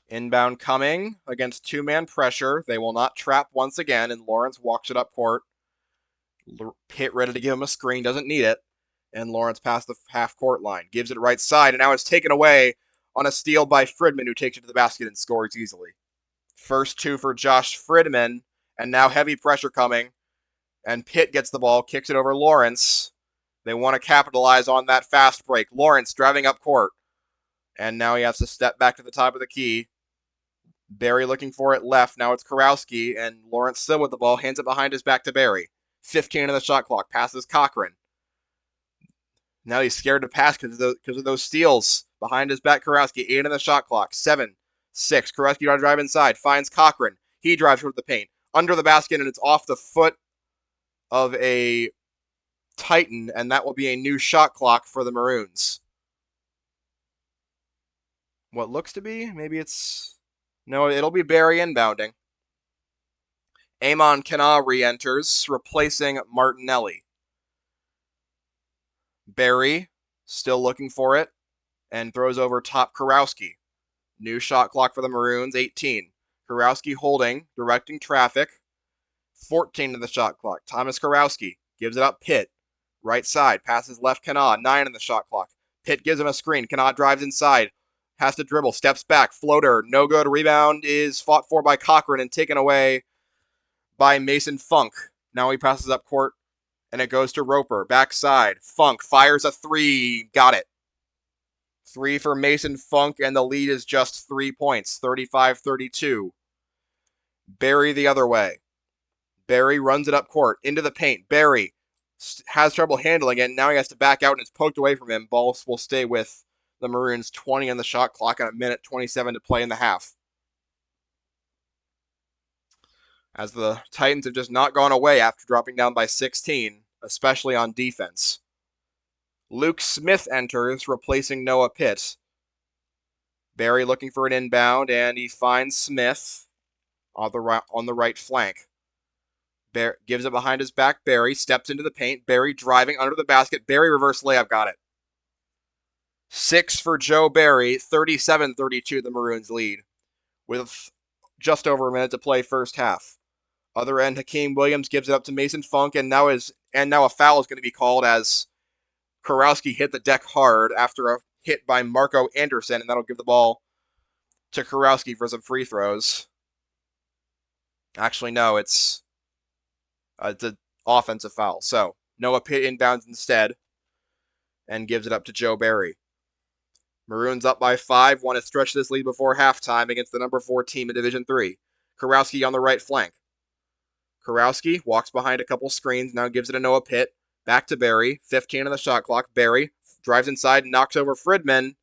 Inbound coming against 2-man pressure. They will not trap once again, and Lawrence walks it up court. Pitt ready to give him a screen, doesn't need it. And Lawrence past the half-court line. Gives it right side, and now it's taken away on a steal by Fridman, who takes it to the basket and scores easily. First 2 for Josh Fridman, and now heavy pressure coming. And Pitt gets the ball, kicks it over Lawrence. They want to capitalize on that fast break. Lawrence driving up court. And now he has to step back to the top of the key. Barry looking for it left. Now it's Kurowski, and Lawrence still with the ball, hands it behind his back to Barry. 15 on the shot clock, passes Cochran. Now he's scared to pass because of those steals. Behind his back, Kurowski, 8 on the shot clock. 7, 6. Kurowski got to drive inside. Finds Cochran. He drives toward the paint. Under the basket, and it's off the foot of a Titan, and that will be a new shot clock for the Maroons. What looks to be? Maybe it's... No, it'll be Barry inbounding. Amon Kana re-enters, replacing Martinelli. Barry, still looking for it, and throws over top Kurowski. New shot clock for the Maroons, 18. Kurowski holding, directing traffic. 14 to the shot clock. Thomas Kurowski gives it up. Pitt, right side, passes left Kana. 9 in the shot clock. Pitt gives him a screen. Kana drives inside, has to dribble, steps back, floater, no good. Rebound is fought for by Cochran and taken away by Mason Funk. Now he passes up court, and it goes to Roper. Backside, Funk fires a 3. Got it. 3 for Mason Funk, and the lead is just 3 points, 35-32. Barry the other way. Barry runs it up court, into the paint. Barry has trouble handling it, and now he has to back out, and it's poked away from him. Ball will stay with the Maroons, 20 on the shot clock, and 1:27 to play in the half. As the Titans have just not gone away after dropping down by 16, especially on defense. Luke Smith enters, replacing Noah Pitt. Barry looking for an inbound, and he finds Smith on the right flank. Gives it behind his back. Barry steps into the paint. Barry driving under the basket. Barry reverse layup, got it. 6 for Joe Barry, 37-32 the Maroons lead, with just over a minute to play first half. Other end, Hakeem Williams gives it up to Mason Funk, and now a foul is going to be called as Kurowski hit the deck hard after a hit by Marco Anderson, and that'll give the ball to Kurowski for some free throws. Actually, no, it's an offensive foul. So Noah Pitt inbounds instead and gives it up to Joe Barry. Maroons up by 5, want to stretch this lead before halftime against the number 4 team in Division III. Kurowski on the right flank. Kurowski walks behind a couple screens, now gives it to Noah Pitt. Back to Barry, 15 on the shot clock. Barry drives inside, knocks over Fridman.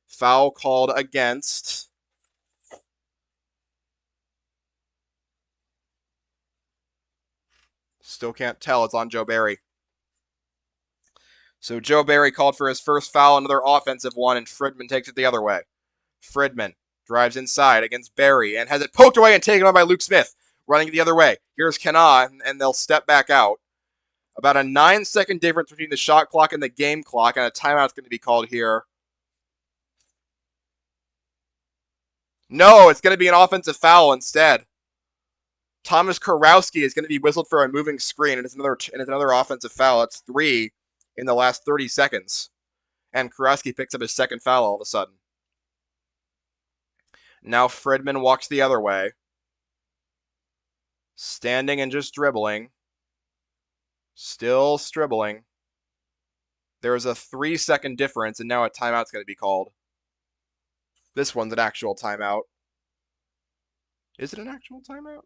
Foul called against. Still can't tell, it's on Joe Barry. So Joe Barry called for his first foul, another offensive one, and Fridman takes it the other way. Fridman drives inside against Barry and has it poked away and taken on by Luke Smith, running the other way. Here's Kana, and they'll step back out. About a 9-second difference between the shot clock and the game clock, and a timeout's going to be called here. No, it's going to be an offensive foul instead. Thomas Kurowski is going to be whistled for a moving screen, and it's another offensive foul. It's 3 in the last 30 seconds. And Kurowski picks up his second foul all of a sudden. Now Fridman walks the other way. Standing and just dribbling. Still stribbling. There's a 3-second difference, and now a timeout's going to be called. This one's an actual timeout. Is it an actual timeout?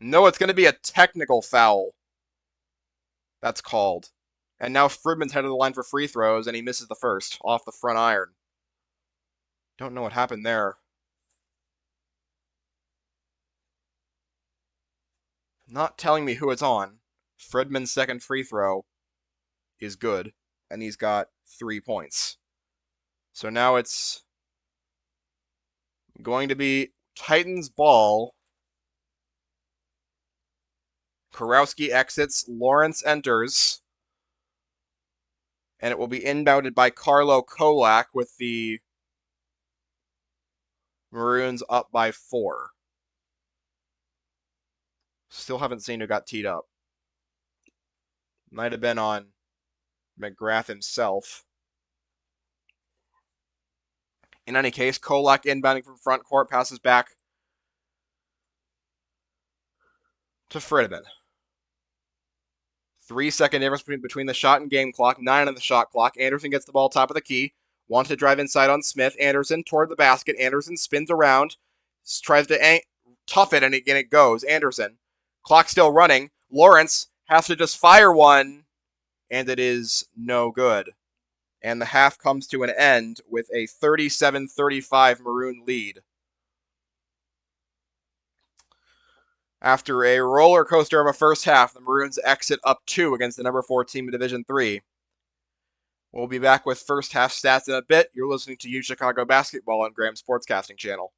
No, it's going to be a technical foul. That's called. And now Fridman's headed to the line for free throws, and he misses the first off the front iron. Don't know what happened there. Not telling me who it's on. Fridman's second free throw is good, and he's got 3 points. So now it's going to be Titans ball. Kurowski exits, Lawrence enters, and it will be inbounded by Carlo Kolak with the Maroons up by 4. Still haven't seen who got teed up. Might have been on McGrath himself. In any case, Kolak inbounding from front court, passes back to Fridman. 3-second difference between the shot and game clock, 9 on the shot clock. Anderson gets the ball top of the key, wants to drive inside on Smith. Anderson toward the basket. Anderson spins around, tries to tough it, and it goes. Anderson. Clock still running. Lawrence has to just fire one, and it is no good. And the half comes to an end with a 37-35 Maroon lead. After a roller coaster of a first half, the Maroons exit up 2 against the number 4 team in Division III. We'll be back with first half stats in a bit. You're listening to UChicago Basketball on Graham's Sportscasting Channel.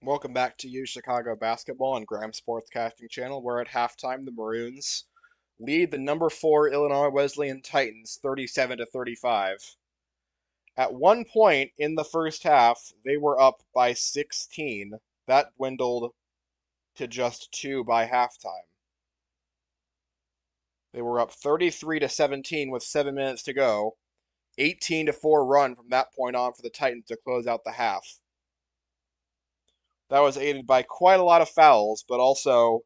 Welcome back to UChicago basketball on Graham Sportscasting Channel, where at halftime the Maroons lead the number 4 Illinois Wesleyan Titans 37 to 35. At one point in the first half, they were up by 16. That dwindled to just 2 by halftime. They were up 33 to 17 with 7 minutes to go. 18 to 4 run from that point on for the Titans to close out the half. That was aided by quite a lot of fouls, but also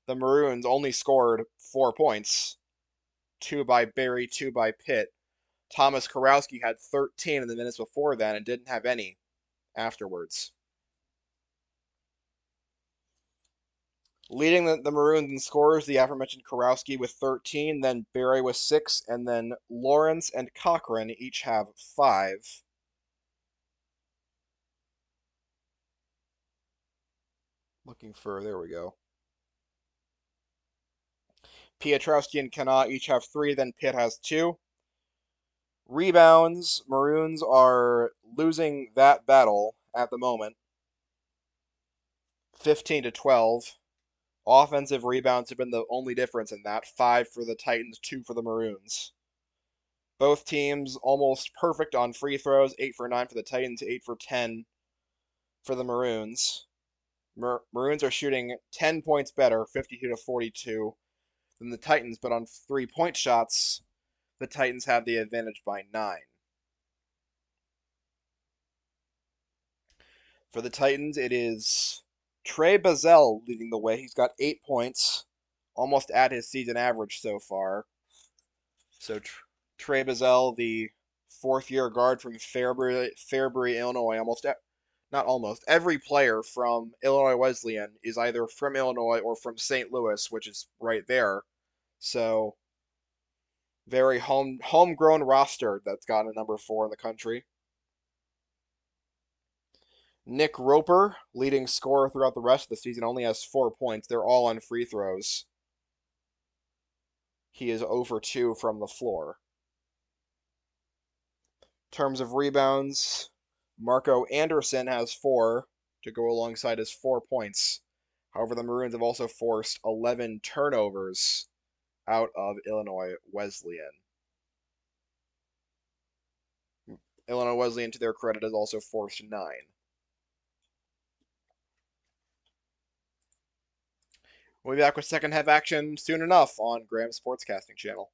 the Maroons only scored 4 points. 2 by Barry, 2 by Pitt. Thomas Kurowski had 13 in the minutes before then and didn't have any afterwards. Leading the Maroons in scores, the aforementioned Kurowski with 13, then Barry with 6, and then Lawrence and Cochran each have 5. There we go. Pietrowski and Kana each have 3, then Pitt has 2. Rebounds, Maroons are losing that battle at the moment. 15 to 12. Offensive rebounds have been the only difference in that. 5 for the Titans, 2 for the Maroons. Both teams almost perfect on free throws. 8 for 9 for the Titans, 8 for 10 for the Maroons. Maroons are shooting 10 points better, 52 to 42, than the Titans, but on 3-point shots, the Titans have the advantage by 9. For the Titans, it is Trey Bazell leading the way. He's got 8 points, almost at his season average so far. So Trey Bazell, the fourth-year guard from Fairbury, Illinois, not almost, every player from Illinois Wesleyan is either from Illinois or from St. Louis, which is right there. So very homegrown roster that's got a number 4 in the country. Nick Roper, leading scorer throughout the rest of the season, only has 4 points. They're all on free throws. He is over 2 from the floor. In terms of rebounds, Marco Anderson has 4 to go alongside his 4 points. However, the Maroons have also forced 11 turnovers out of Illinois Wesleyan. Illinois Wesleyan, to their credit, has also forced 9. We'll be back with second half action soon enough on Graham Sportscasting Channel.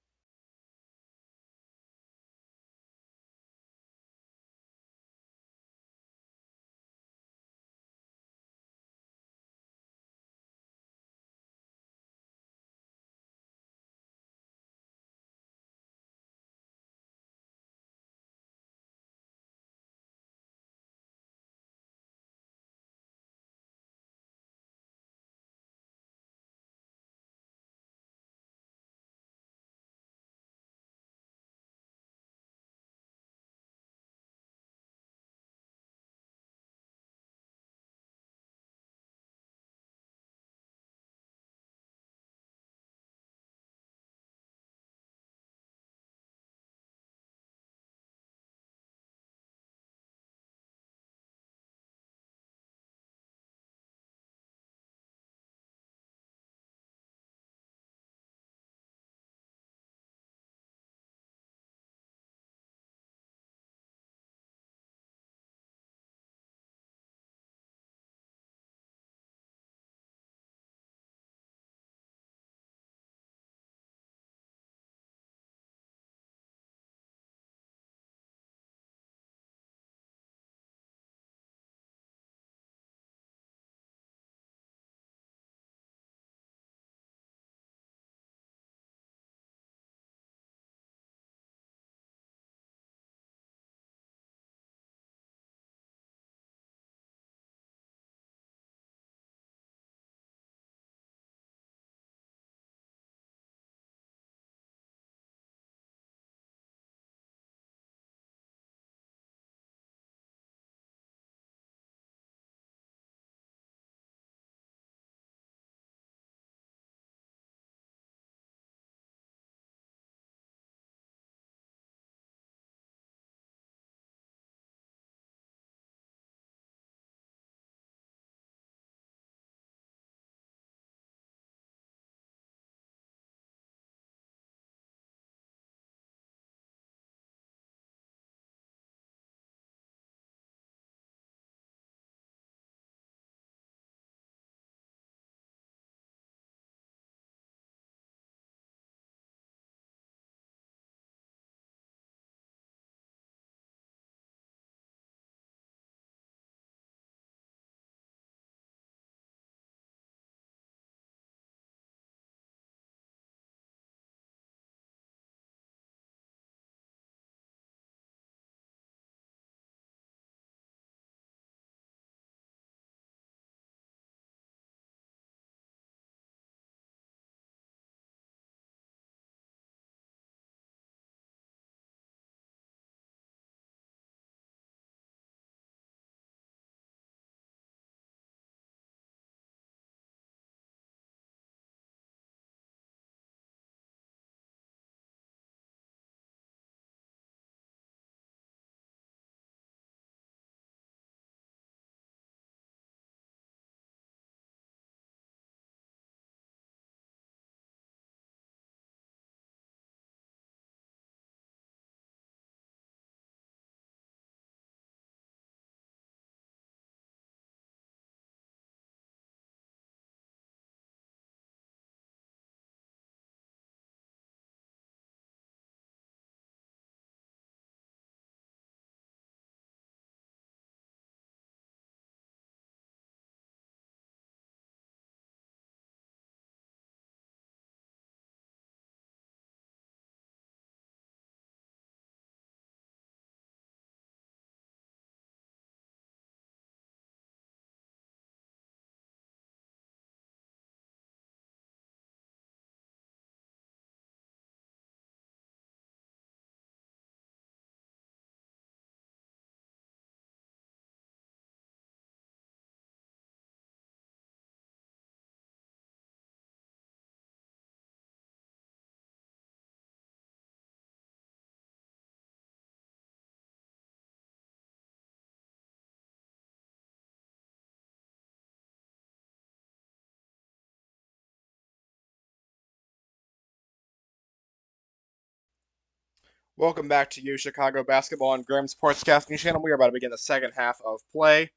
Welcome back to UChicago Basketball on Graham Sportscasting Channel. We are about to begin the second half of play,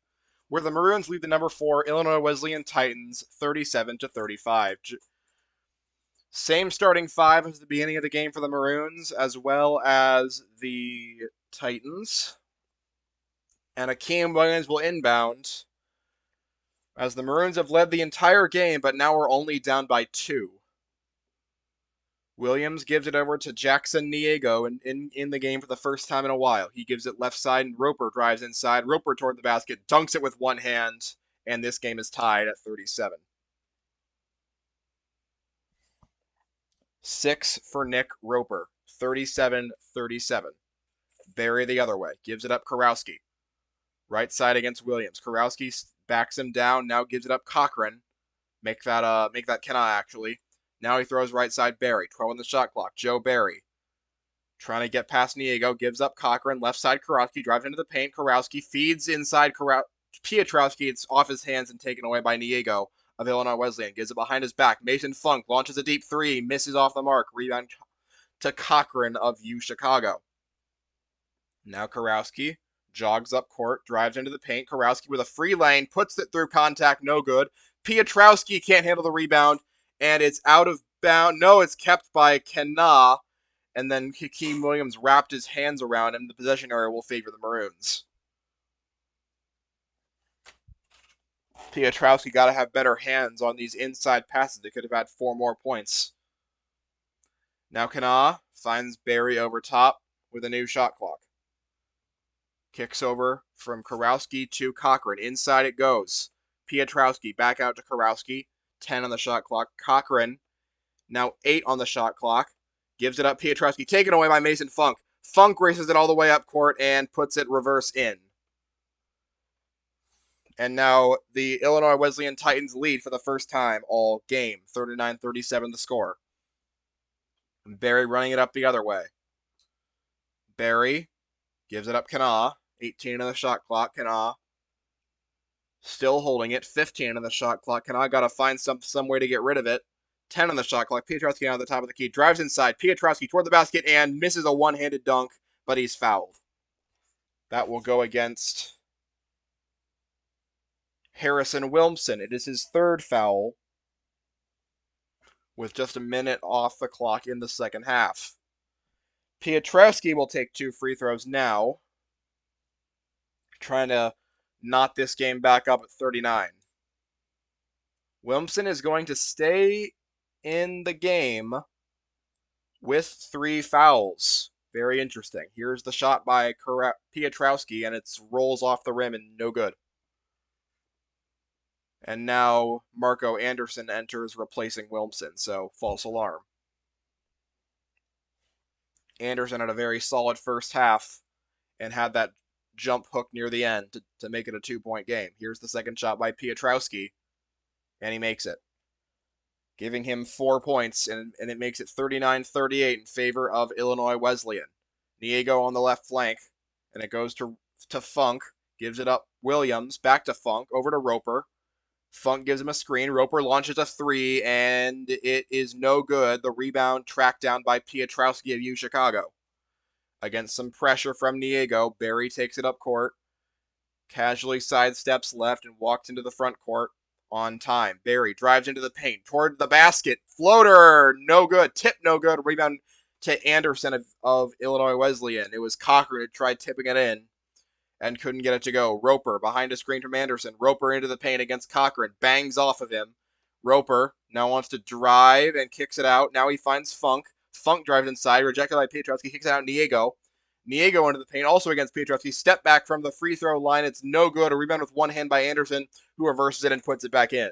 where the Maroons lead the number 4 Illinois Wesleyan Titans 37-35. Same starting five as the beginning of the game for the Maroons, as well as the Titans. And Akeem Williams will inbound, as the Maroons have led the entire game, but now we're only down by 2. Williams gives it over to Jackson Niego in the game for the first time in a while. He gives it left side, and Roper drives inside. Roper toward the basket, dunks it with one hand, and this game is tied at 37. 6 for Nick Roper, 37-37. Barry the other way, gives it up Kurowski. Right side against Williams. Kurowski backs him down, now gives it up Cochran. Make that Kenna actually. Now he throws right side Barry, 12 on the shot clock. Joe Barry trying to get past Niego, gives up Cochran. Left side Kurowski drives into the paint. Kurowski feeds inside Pietrowski. It's off his hands and taken away by Niego of Illinois Wesleyan. Gives it behind his back. Mason Funk launches a deep three, misses off the mark. Rebound to Cochran of UChicago. Now Kurowski jogs up court, drives into the paint. Kurowski with a free lane, puts it through contact, no good. Pietrowski can't handle the rebound, and it's out of bounds. No, it's kept by Kenna, and then Hakeem Williams wrapped his hands around him. The possession area will favor the Maroons. Pietrowski got to have better hands on these inside passes. They could have had 4 more points. Now Kenna finds Barry over top with a new shot clock. Kicks over from Kurowski to Cochran. Inside it goes. Pietrowski back out to Kurowski. 10 on the shot clock. Cochran, now 8 on the shot clock. Gives it up. Pietrowski taken away by Mason Funk. Funk races it all the way up court and puts it reverse in. And now the Illinois Wesleyan Titans lead for the first time all game. 39-37 the score. Barry running it up the other way. Barry gives it up Kenna. 18 on the shot clock. Kenna still holding it. 15 on the shot clock. Kenna got to find some way to get rid of it. 10 on the shot clock. Pietrowski out of the top of the key. Drives inside. Pietrowski toward the basket and misses a one-handed dunk, but he's fouled. That will go against Harrison Wilmson. It is his 3rd foul with just a minute off the clock in the second half. Pietrowski will take 2 free throws now, trying to knot this game back up at 39. Wilmson is going to stay in the game with 3 fouls. Very interesting. Here's the shot by Pietrowski, and it rolls off the rim and no good. And now Marco Anderson enters replacing Wilmson, so false alarm. Anderson had a very solid first half and had that jump hook near the end to make it a 2-point game. Here's the second shot by Pietrowski, and he makes it, giving him 4 points, and it makes it 39-38 in favor of Illinois Wesleyan. Niego on the left flank, and it goes to Funk, gives it up Williams, back to Funk, over to Roper. Funk gives him a screen. Roper launches a 3, and it is no good. The rebound tracked down by Pietrowski of UChicago. Against some pressure from Niego, Barry takes it up court, casually sidesteps left, and walks into the front court on time. Barry drives into the paint, toward the basket. Floater, no good. Tip, no good. Rebound to Anderson of Illinois Wesleyan. It was Cochran who tried tipping it in and couldn't get it to go. Roper behind a screen from Anderson. Roper into the paint against Cochran. Bangs off of him. Roper now wants to drive and kicks it out. Now he finds Funk. Funk drives inside. Rejected by Pietrowski. Kicks it out Niego. Niego into the paint. Also against Pietrowski. Step back from the free throw line. It's no good. A rebound with one hand by Anderson, who reverses it and puts it back in.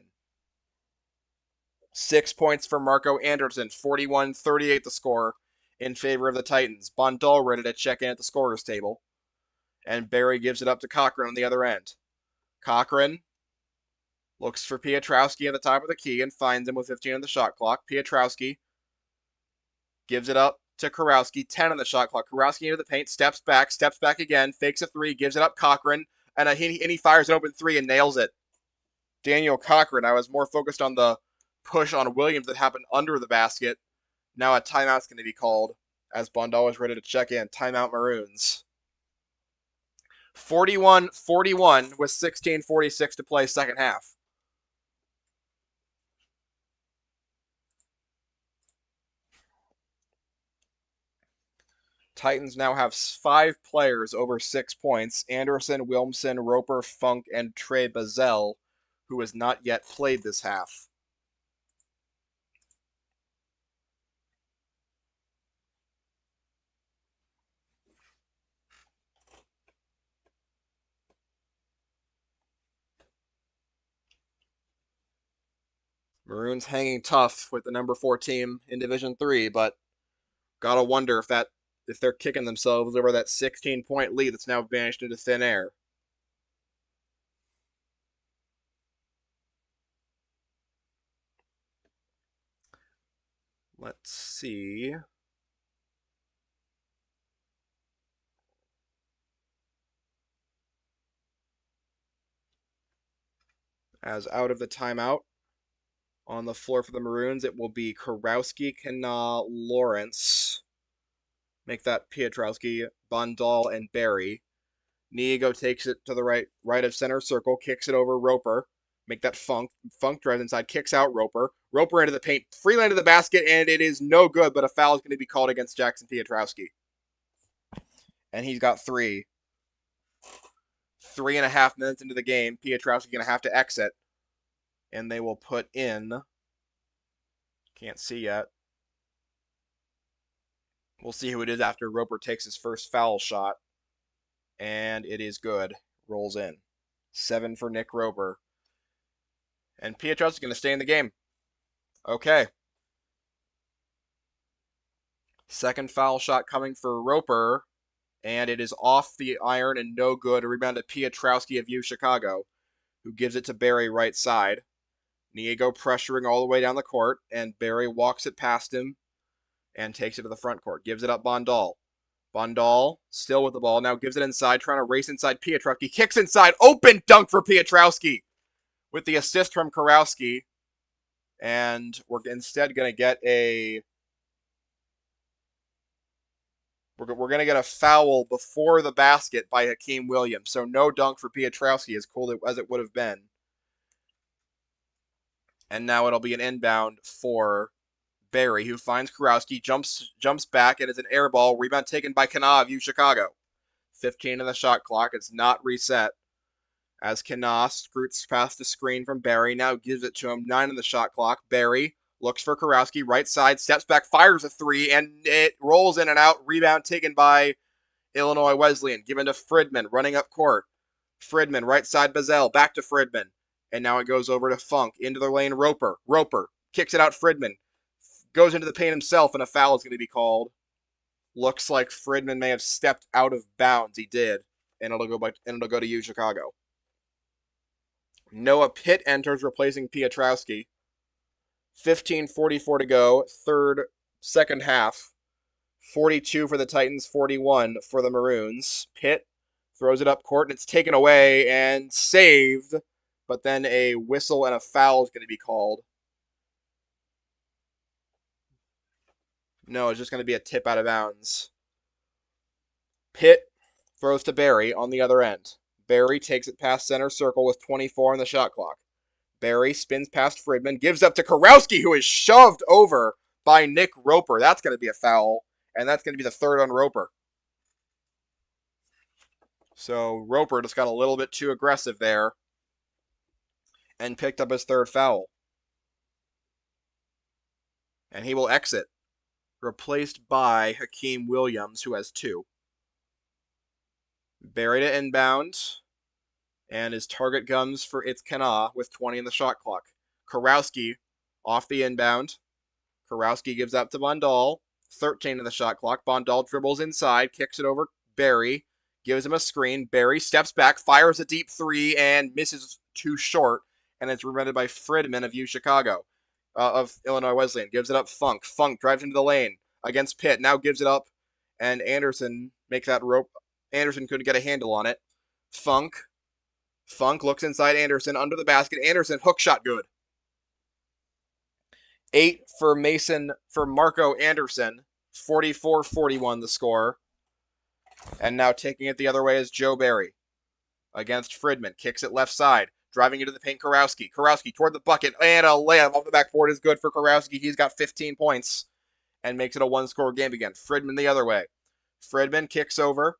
6 points for Marco Anderson. 41-38 the score in favor of the Titans. Bondal ready to check in at the scorer's table. And Barry gives it up to Cochran on the other end. Cochran looks for Pietrowski at the top of the key and finds him with 15 on the shot clock. Pietrowski gives it up to Kurowski, 10 on the shot clock. Kurowski into the paint, steps back again, fakes a 3, gives it up Cochran, and he fires an open 3 and nails it. Daniel Cochran, I was more focused on the push on Williams that happened under the basket. Now a timeout's going to be called as Bondal is ready to check in. Timeout Maroons. 41-41 with 16:46 to play second half. Titans now have 5 players over 6 points. Anderson, Wilmson, Roper, Funk, and Trey Bazell, who has not yet played this half. Maroons hanging tough with the number 4 team in Division 3, but gotta wonder if they're kicking themselves over that 16-point lead that's now vanished into thin air. Let's see. As out of the timeout, on the floor for the Maroons, it will be Kurowski, Kana, Lawrence. Make that Pietrowski, Bondal, and Barry. Niego takes it to the right of center circle, kicks it over Roper. Make that Funk. Funk drives inside, kicks out Roper. Roper into the paint, Freeland to the basket, and it is no good, but a foul is going to be called against Jackson Pietrowski. And he's got 3. 3.5 minutes into the game, Pietrowski's going to have to exit. And they will put in, can't see yet. We'll see who it is after Roper takes his first foul shot. And it is good. Rolls in. 7 for Nick Roper. And Pietrowski's going to stay in the game. Okay. Second foul shot coming for Roper. And it is off the iron and no good. A rebound to Pietrowski of UChicago, who gives it to Barry right side. Niego pressuring all the way down the court, and Barry walks it past him and takes it to the front court. Gives it up Bondal. Bondal, still with the ball, now gives it inside, trying to race inside Pietrowski. Kicks inside, open dunk for Pietrowski with the assist from Kurowski. And we're instead going to get a... We're going to get a foul before the basket by Hakeem Williams. So no dunk for Pietrowski, as cool as it would have been. And now it'll be an inbound for Barry, who finds Kurowski, jumps back, and it's an air ball. Rebound taken by Kana of UChicago. 15 on the shot clock. It's not reset. As Kana scoots past the screen from Barry, now gives it to him. 9 on the shot clock. Barry looks for Kurowski, right side, steps back, fires a 3, and it rolls in and out. Rebound taken by Illinois Wesleyan. Given to Fridman, running up court. Fridman, right side, Bazell, back to Fridman. And now it goes over to Funk, into the lane, Roper. Roper kicks it out, Fridman. Goes into the paint himself, and a foul is going to be called. Looks like Fridman may have stepped out of bounds. He did. And it'll go to UChicago. Noah Pitt enters, replacing Pietrowski. 15:44 to go. Second half. 42 for the Titans, 41 for the Maroons. Pitt throws it up court, and it's taken away and saved. But then a whistle and a foul is going to be called. No, it's just going to be a tip out of bounds. Pitt throws to Barry on the other end. Barry takes it past center circle with 24 on the shot clock. Barry spins past Fridman, gives up to Kurowski, who is shoved over by Nick Roper. That's going to be a foul, and that's going to be the third on Roper. So Roper just got a little bit too aggressive there and picked up his third foul. And he will exit, replaced by Hakeem Williams, who has 2. Barry to inbound, and his target comes for It's Kana with 20 in the shot clock. Kurowski off the inbound. Kurowski gives up to Bondal, 13 in the shot clock. Bondal dribbles inside, kicks it over Barry, gives him a screen. Barry steps back, fires a deep 3, and misses too short, and it's rebounded by Fridman of UChicago, of Illinois Wesleyan. Gives it up Funk. Funk drives into the lane against Pitt, now gives it up, and Anderson makes that rope. Anderson couldn't get a handle on it. Funk looks inside Anderson, under the basket. Anderson, hook shot, good. 8 for Marco Anderson. 44-41 the score. And now taking it the other way is Joe Barry against Friedman. Kicks it left side. Driving into the paint, Kurowski. Kurowski toward the bucket. And a layup off the backboard is good for Kurowski. He's got 15 points and makes it a one-score game again. Friedman the other way. Friedman kicks over.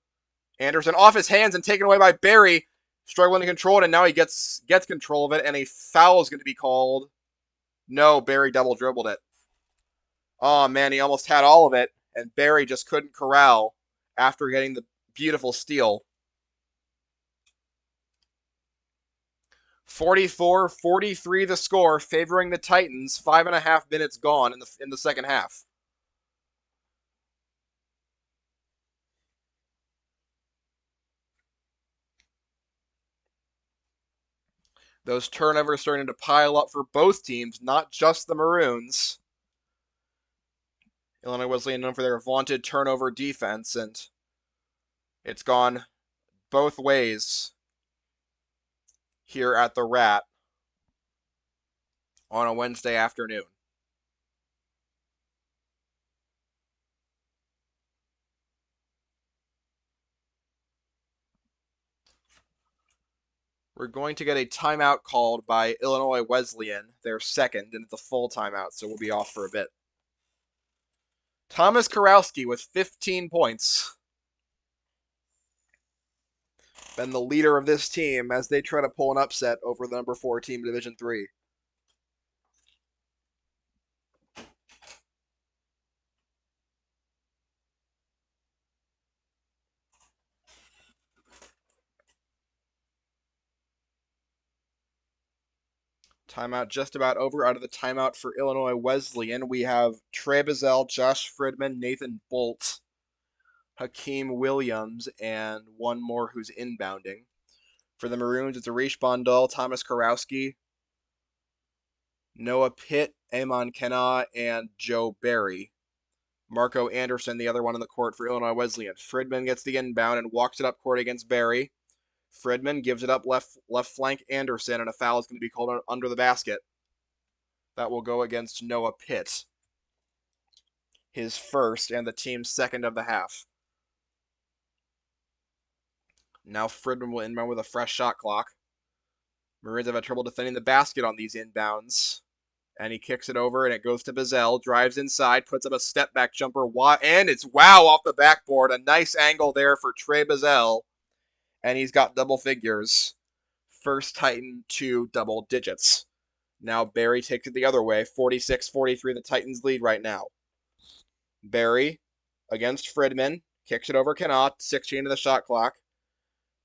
Anderson off his hands and taken away by Barry. Struggling to control it, and now he gets control of it, and a foul is going to be called. No, Barry double dribbled it. Oh, man, he almost had all of it, and Barry just couldn't corral after getting the beautiful steal. 44-43 the score, favoring the Titans. 5.5 minutes gone in the second half. Those turnovers starting to pile up for both teams, not just the Maroons. Illinois Wesleyan known for their vaunted turnover defense, and it's gone both ways here at the Rat on a Wednesday afternoon. We're going to get a timeout called by Illinois Wesleyan, their second, and it's a full timeout, so we'll be off for a bit. Thomas Kurowski with 15 points. Been the leader of this team as they try to pull an upset over the number 4 team in Division III. Timeout just about over. Out of the timeout for Illinois Wesleyan, we have Trey Bazell, Josh Friedman, Nathan Bolt, Hakeem Williams, and one more who's inbounding. For the Maroons, it's Arish Bondal, Thomas Kurowski, Noah Pitt, Amon Kenna, and Joe Barry. Marco Anderson, the other one on the court for Illinois Wesleyan. Friedman gets the inbound and walks it up court against Barry. Friedman gives it up left flank Anderson, and a foul is going to be called under the basket. That will go against Noah Pitt. His first and the team's second of the half. Now Friedman will inbound with a fresh shot clock. Maroons have had trouble defending the basket on these inbounds. And he kicks it over, and it goes to Bazell. Drives inside, puts up a step-back jumper, and it's off the backboard. A nice angle there for Trey Bazell. And he's got double figures. First Titan to double digits. Now Barry takes it the other way. 46-43, the Titans lead right now. Barry against Friedman. Kicks it over Kenna. 16 to the shot clock.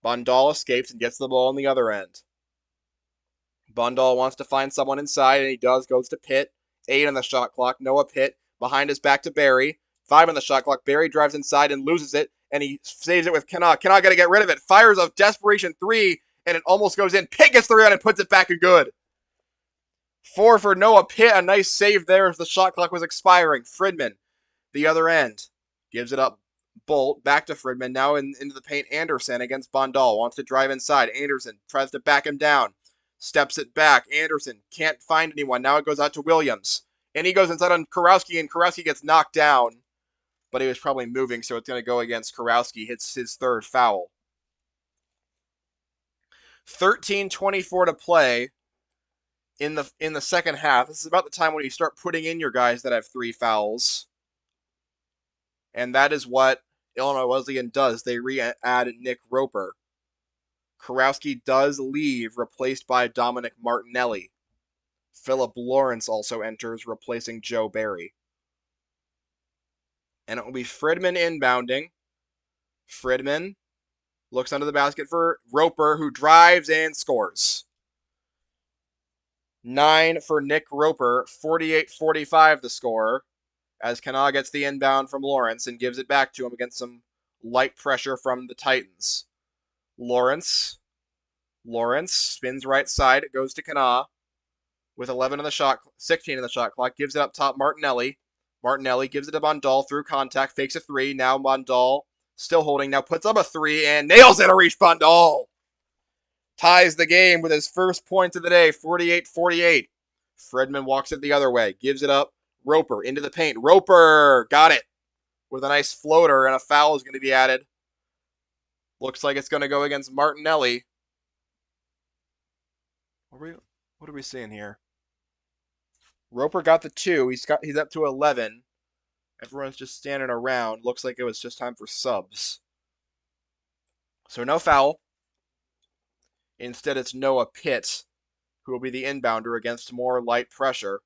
Bondal escapes and gets the ball on the other end. Bondal wants to find someone inside, and he does. Goes to Pitt. 8 on the shot clock. Noah Pitt behind his back to Barry. 5 on the shot clock. Barry drives inside and loses it, and he saves it with Kenna. Kenna got to get rid of it. Fires a desperation 3, and it almost goes in. Pitt gets the rebound and puts it back and good. 4 for Noah Pitt. A nice save there as the shot clock was expiring. Friedman, the other end, gives it up. Bolt back to Friedman. Now into the paint. Anderson against Bondal. Wants to drive inside. Anderson tries to back him down. Steps it back. Anderson can't find anyone. Now it goes out to Williams. And he goes inside on Kurowski, and Kurowski gets knocked down. But he was probably moving, so it's going to go against Kurowski. Hits his third foul. 13:24 to play in the second half. This is about the time when you start putting in your guys that have 3 fouls. And that is what Illinois Wesleyan does. They re-add Nick Roper. Kurowski does leave, replaced by Dominic Martinelli. Philip Lawrence also enters, replacing Joe Barry. And it will be Friedman inbounding. Friedman looks under the basket for Roper, who drives and scores. 9 for Nick Roper, 48-45 the score, as Kenna gets the inbound from Lawrence and gives it back to him against some light pressure from the Titans. Lawrence spins right side. It goes to Kenna with 16 in the shot clock. Gives it up top. Martinelli gives it to Bondal through contact. Fakes a 3. Now Bondal still holding. Now puts up a 3 and nails it. Arish Bondal ties the game with his first point of the day. 48-48. Friedman walks it the other way. Gives it up. Roper into the paint. Roper got it. with a nice floater, and a foul is going to be added. Looks like it's going to go against Martinelli. What are we seeing here? Roper got the 2. He's up to 11. Everyone's just standing around. Looks like it was just time for subs. So no foul. Instead, it's Noah Pitt, who will be the inbounder against more light pressure.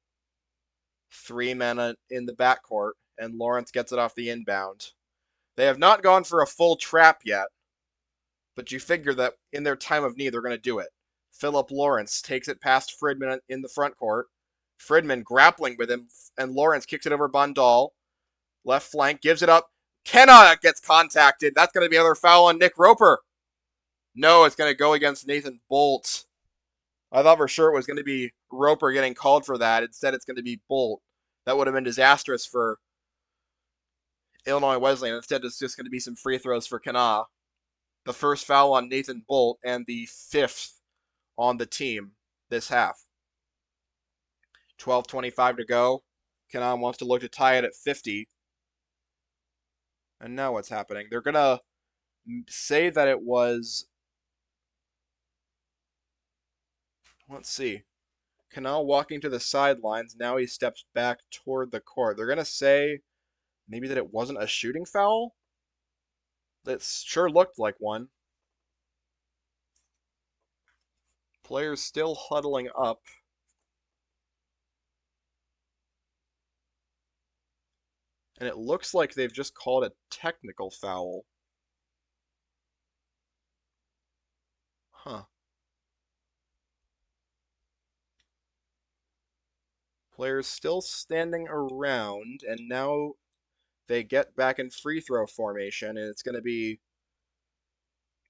3 men in the backcourt, and Lawrence gets it off the inbound. They have not gone for a full trap yet, but you figure that in their time of need, they're going to do it. Philip Lawrence takes it past Fridman in the front court. Fridman grappling with him, and Lawrence kicks it over Bondal. Left flank, gives it up. Kenna gets contacted. That's going to be another foul on Nick Roper. No, it's going to go against Nathan Bolt. I thought for sure it was going to be Roper getting called for that. Instead, it's going to be Bolt. That would have been disastrous for Illinois Wesleyan. Instead, it's just going to be some free throws for Kenna. The first foul on Nathan Bolt and the 5th on the team this half. 12:25 to go. Kenna wants to look to tie it at 50. And now what's happening? They're going to say that it was... Let's see. Kenna walking to the sidelines. Now he steps back toward the court. They're going to say maybe that it wasn't a shooting foul? That sure looked like one. Players still huddling up. And it looks like they've just called a technical foul. Huh. Players still standing around, and now they get back in free throw formation, and it's going to be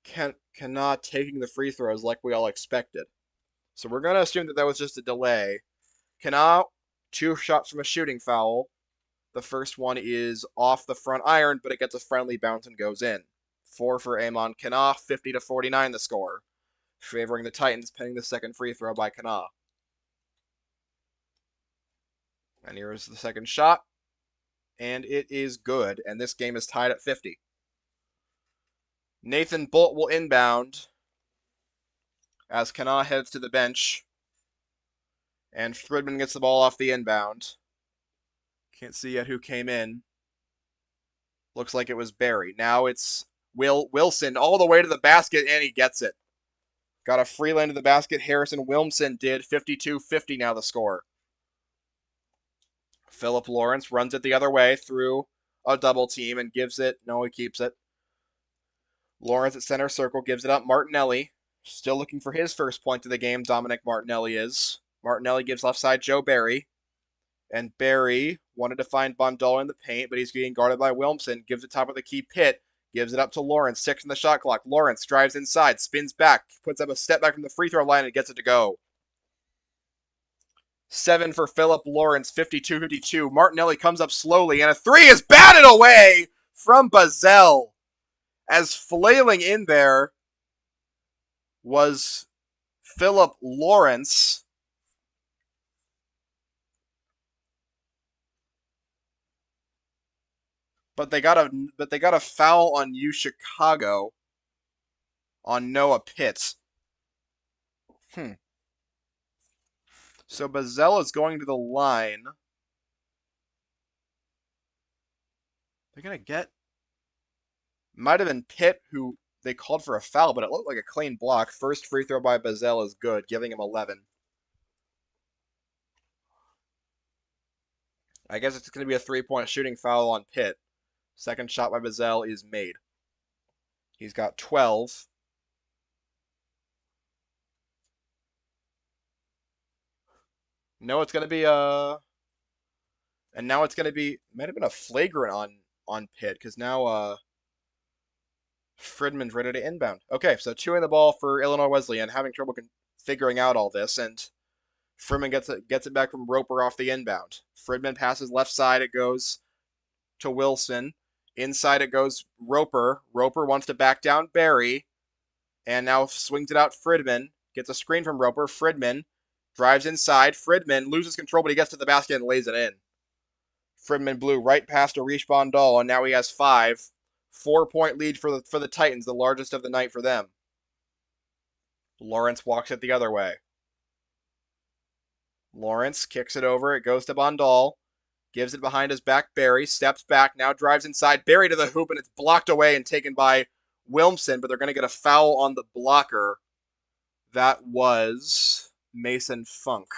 Kenna taking the free throws like we all expected. So we're going to assume that was just a delay. Kenna, 2 shots from a shooting foul. The first one is off the front iron, but it gets a friendly bounce and goes in. 4 for Amon Kenna, 50-49 the score. Favoring the Titans, pending the second free throw by Kenna. And here's the second shot. And it is good, and this game is tied at 50. Nathan Bolt will inbound as Kenna heads to the bench. And Fridman gets the ball off the inbound. Can't see yet who came in. Looks like it was Barry. Now it's Wilson all the way to the basket, and he gets it. Got a free lane to the basket. Harrison Wilmson did. 52-50 now the score. Philip Lawrence runs it the other way through a double team and gives it. No, he keeps it. Lawrence at center circle gives it up. Martinelli still looking for his first point of the game. Dominic Martinelli is. Martinelli gives left side Joe Barry. And Barry wanted to find Bondal in the paint, but he's getting guarded by Wilmson. Gives it top of the key Pitt. Gives it up to Lawrence. 6 in the shot clock. Lawrence drives inside, spins back, puts up a step back from the free throw line, and gets it to go. 7 for Philip Lawrence, 52-52. Martinelli comes up slowly, and a 3 is batted away from Bazell. As flailing in there was Philip Lawrence. But they got a foul on UChicago on Noah Pitt. So Bazell is going to the line. They're going to get... Might have been Pitt who they called for a foul, but it looked like a clean block. First free throw by Bazell is good, giving him 11. I guess it's going to be a 3-point shooting foul on Pitt. Second shot by Bazell is made. He's got 12. No, it's going to be a... And now it's going to be... Might have been a flagrant on Pitt, because now Fridman's ready to inbound. Okay, so 2 in the ball for Illinois Wesleyan, having trouble figuring out all this, and Fridman gets it back from Roper off the inbound. Fridman passes left side, it goes to Wilson. Inside it goes Roper. Roper wants to back down Barry, and now swings it out Fridman. Gets a screen from Roper. Fridman drives inside. Fridman loses control, but he gets to the basket and lays it in. Fridman blew right past Arish Bondal, and now he has 5. 4-point lead for the Titans, the largest of the night for them. Lawrence walks it the other way. Lawrence kicks it over. It goes to Bondal. Gives it behind his back. Barry steps back, now drives inside. Barry to the hoop, and it's blocked away and taken by Wilmson, but they're going to get a foul on the blocker. That was Mason Funk.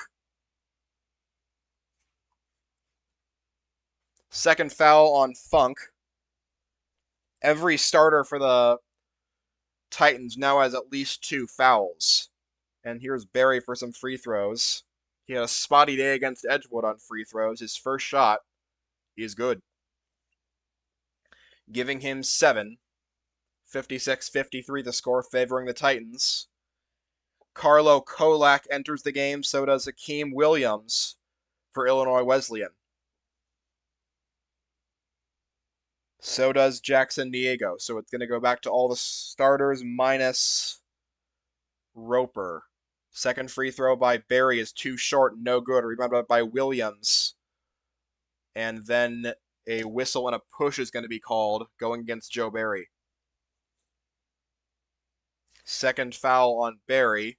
Second foul on Funk. Every starter for the Titans now has at least 2 fouls. And here's Barry for some free throws. He had a spotty day against Edgewood on free throws. His first shot is good, giving him 7. 56-53 the score, favoring the Titans. Carlo Kolak enters the game, so does Hakeem Williams for Illinois Wesleyan. So does Jackson Niego. So it's going to go back to all the starters minus Roper. Second free throw by Barry is too short, no good. Rebounded by Williams. And then a whistle and a push is going to be called, going against Joe Barry. Second foul on Barry.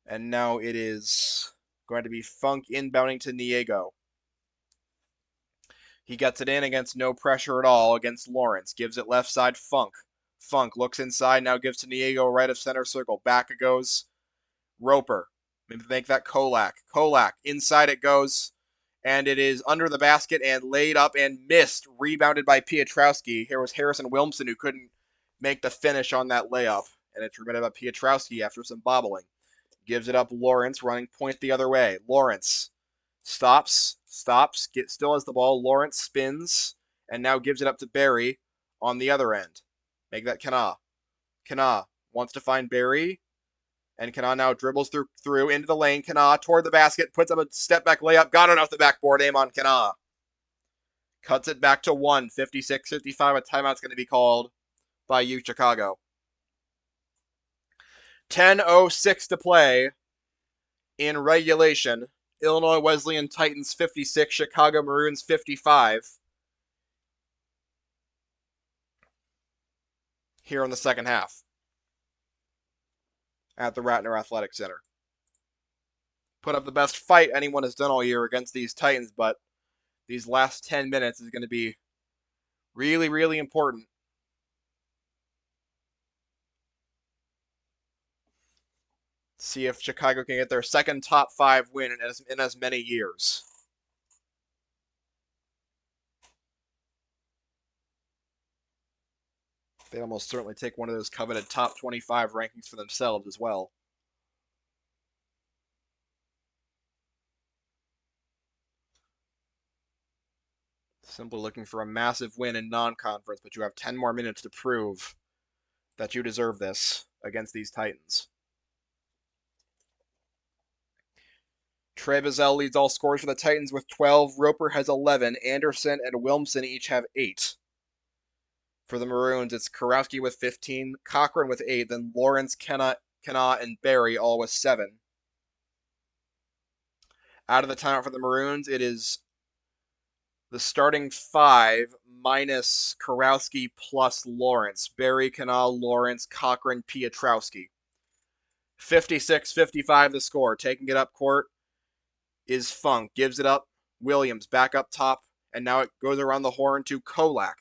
And now it is going to be Funk inbounding to Niego. He gets it in against no pressure at all against Lawrence. Gives it left side, Funk. Funk looks inside, now gives to Niego right of center circle. Back it goes Roper. Maybe make that Kolak. Kolak, inside it goes. And it is under the basket and laid up and missed. Rebounded by Piotrowski. Here was Harrison Wilmson who couldn't make the finish on that layup. And it's rebounded by Piotrowski after some bobbling. Gives it up Lawrence, running point the other way. Lawrence stops, still has the ball. Lawrence spins, and now gives it up to Barry on the other end. Make that Kana. Kana wants to find Barry, and Kana now dribbles through into the lane. Kana toward the basket, puts up a step-back layup, got it off the backboard, aim on Kana. Cuts it back to 1, 56-55. A timeout's going to be called by UChicago. 10:06 to play in regulation. Illinois Wesleyan Titans 56, Chicago Maroons 55. Here in the second half at the Ratner Athletic Center. Put up the best fight anyone has done all year against these Titans, but these last 10 minutes is going to be really, really important. See if Chicago can get their second top 5 win in as many years. They'd almost certainly take one of those coveted top 25 rankings for themselves as well. Simply looking for a massive win in non-conference, but you have 10 more minutes to prove that you deserve this against these Titans. Trey Bazell leads all scorers for the Titans with 12. Roper has 11. Anderson and Wilmson each have 8. For the Maroons, it's Karowski with 15, Cochran with 8, then Lawrence, Kana, and Barry all with 7. Out of the timeout for the Maroons, it is the starting 5 minus Karowski plus Lawrence. Barry, Kana, Lawrence, Cochran, Piotrowski. 56-55 the score. Taking it up court is Funk. Gives it up. Williams back up top. And now it goes around the horn to Kolak.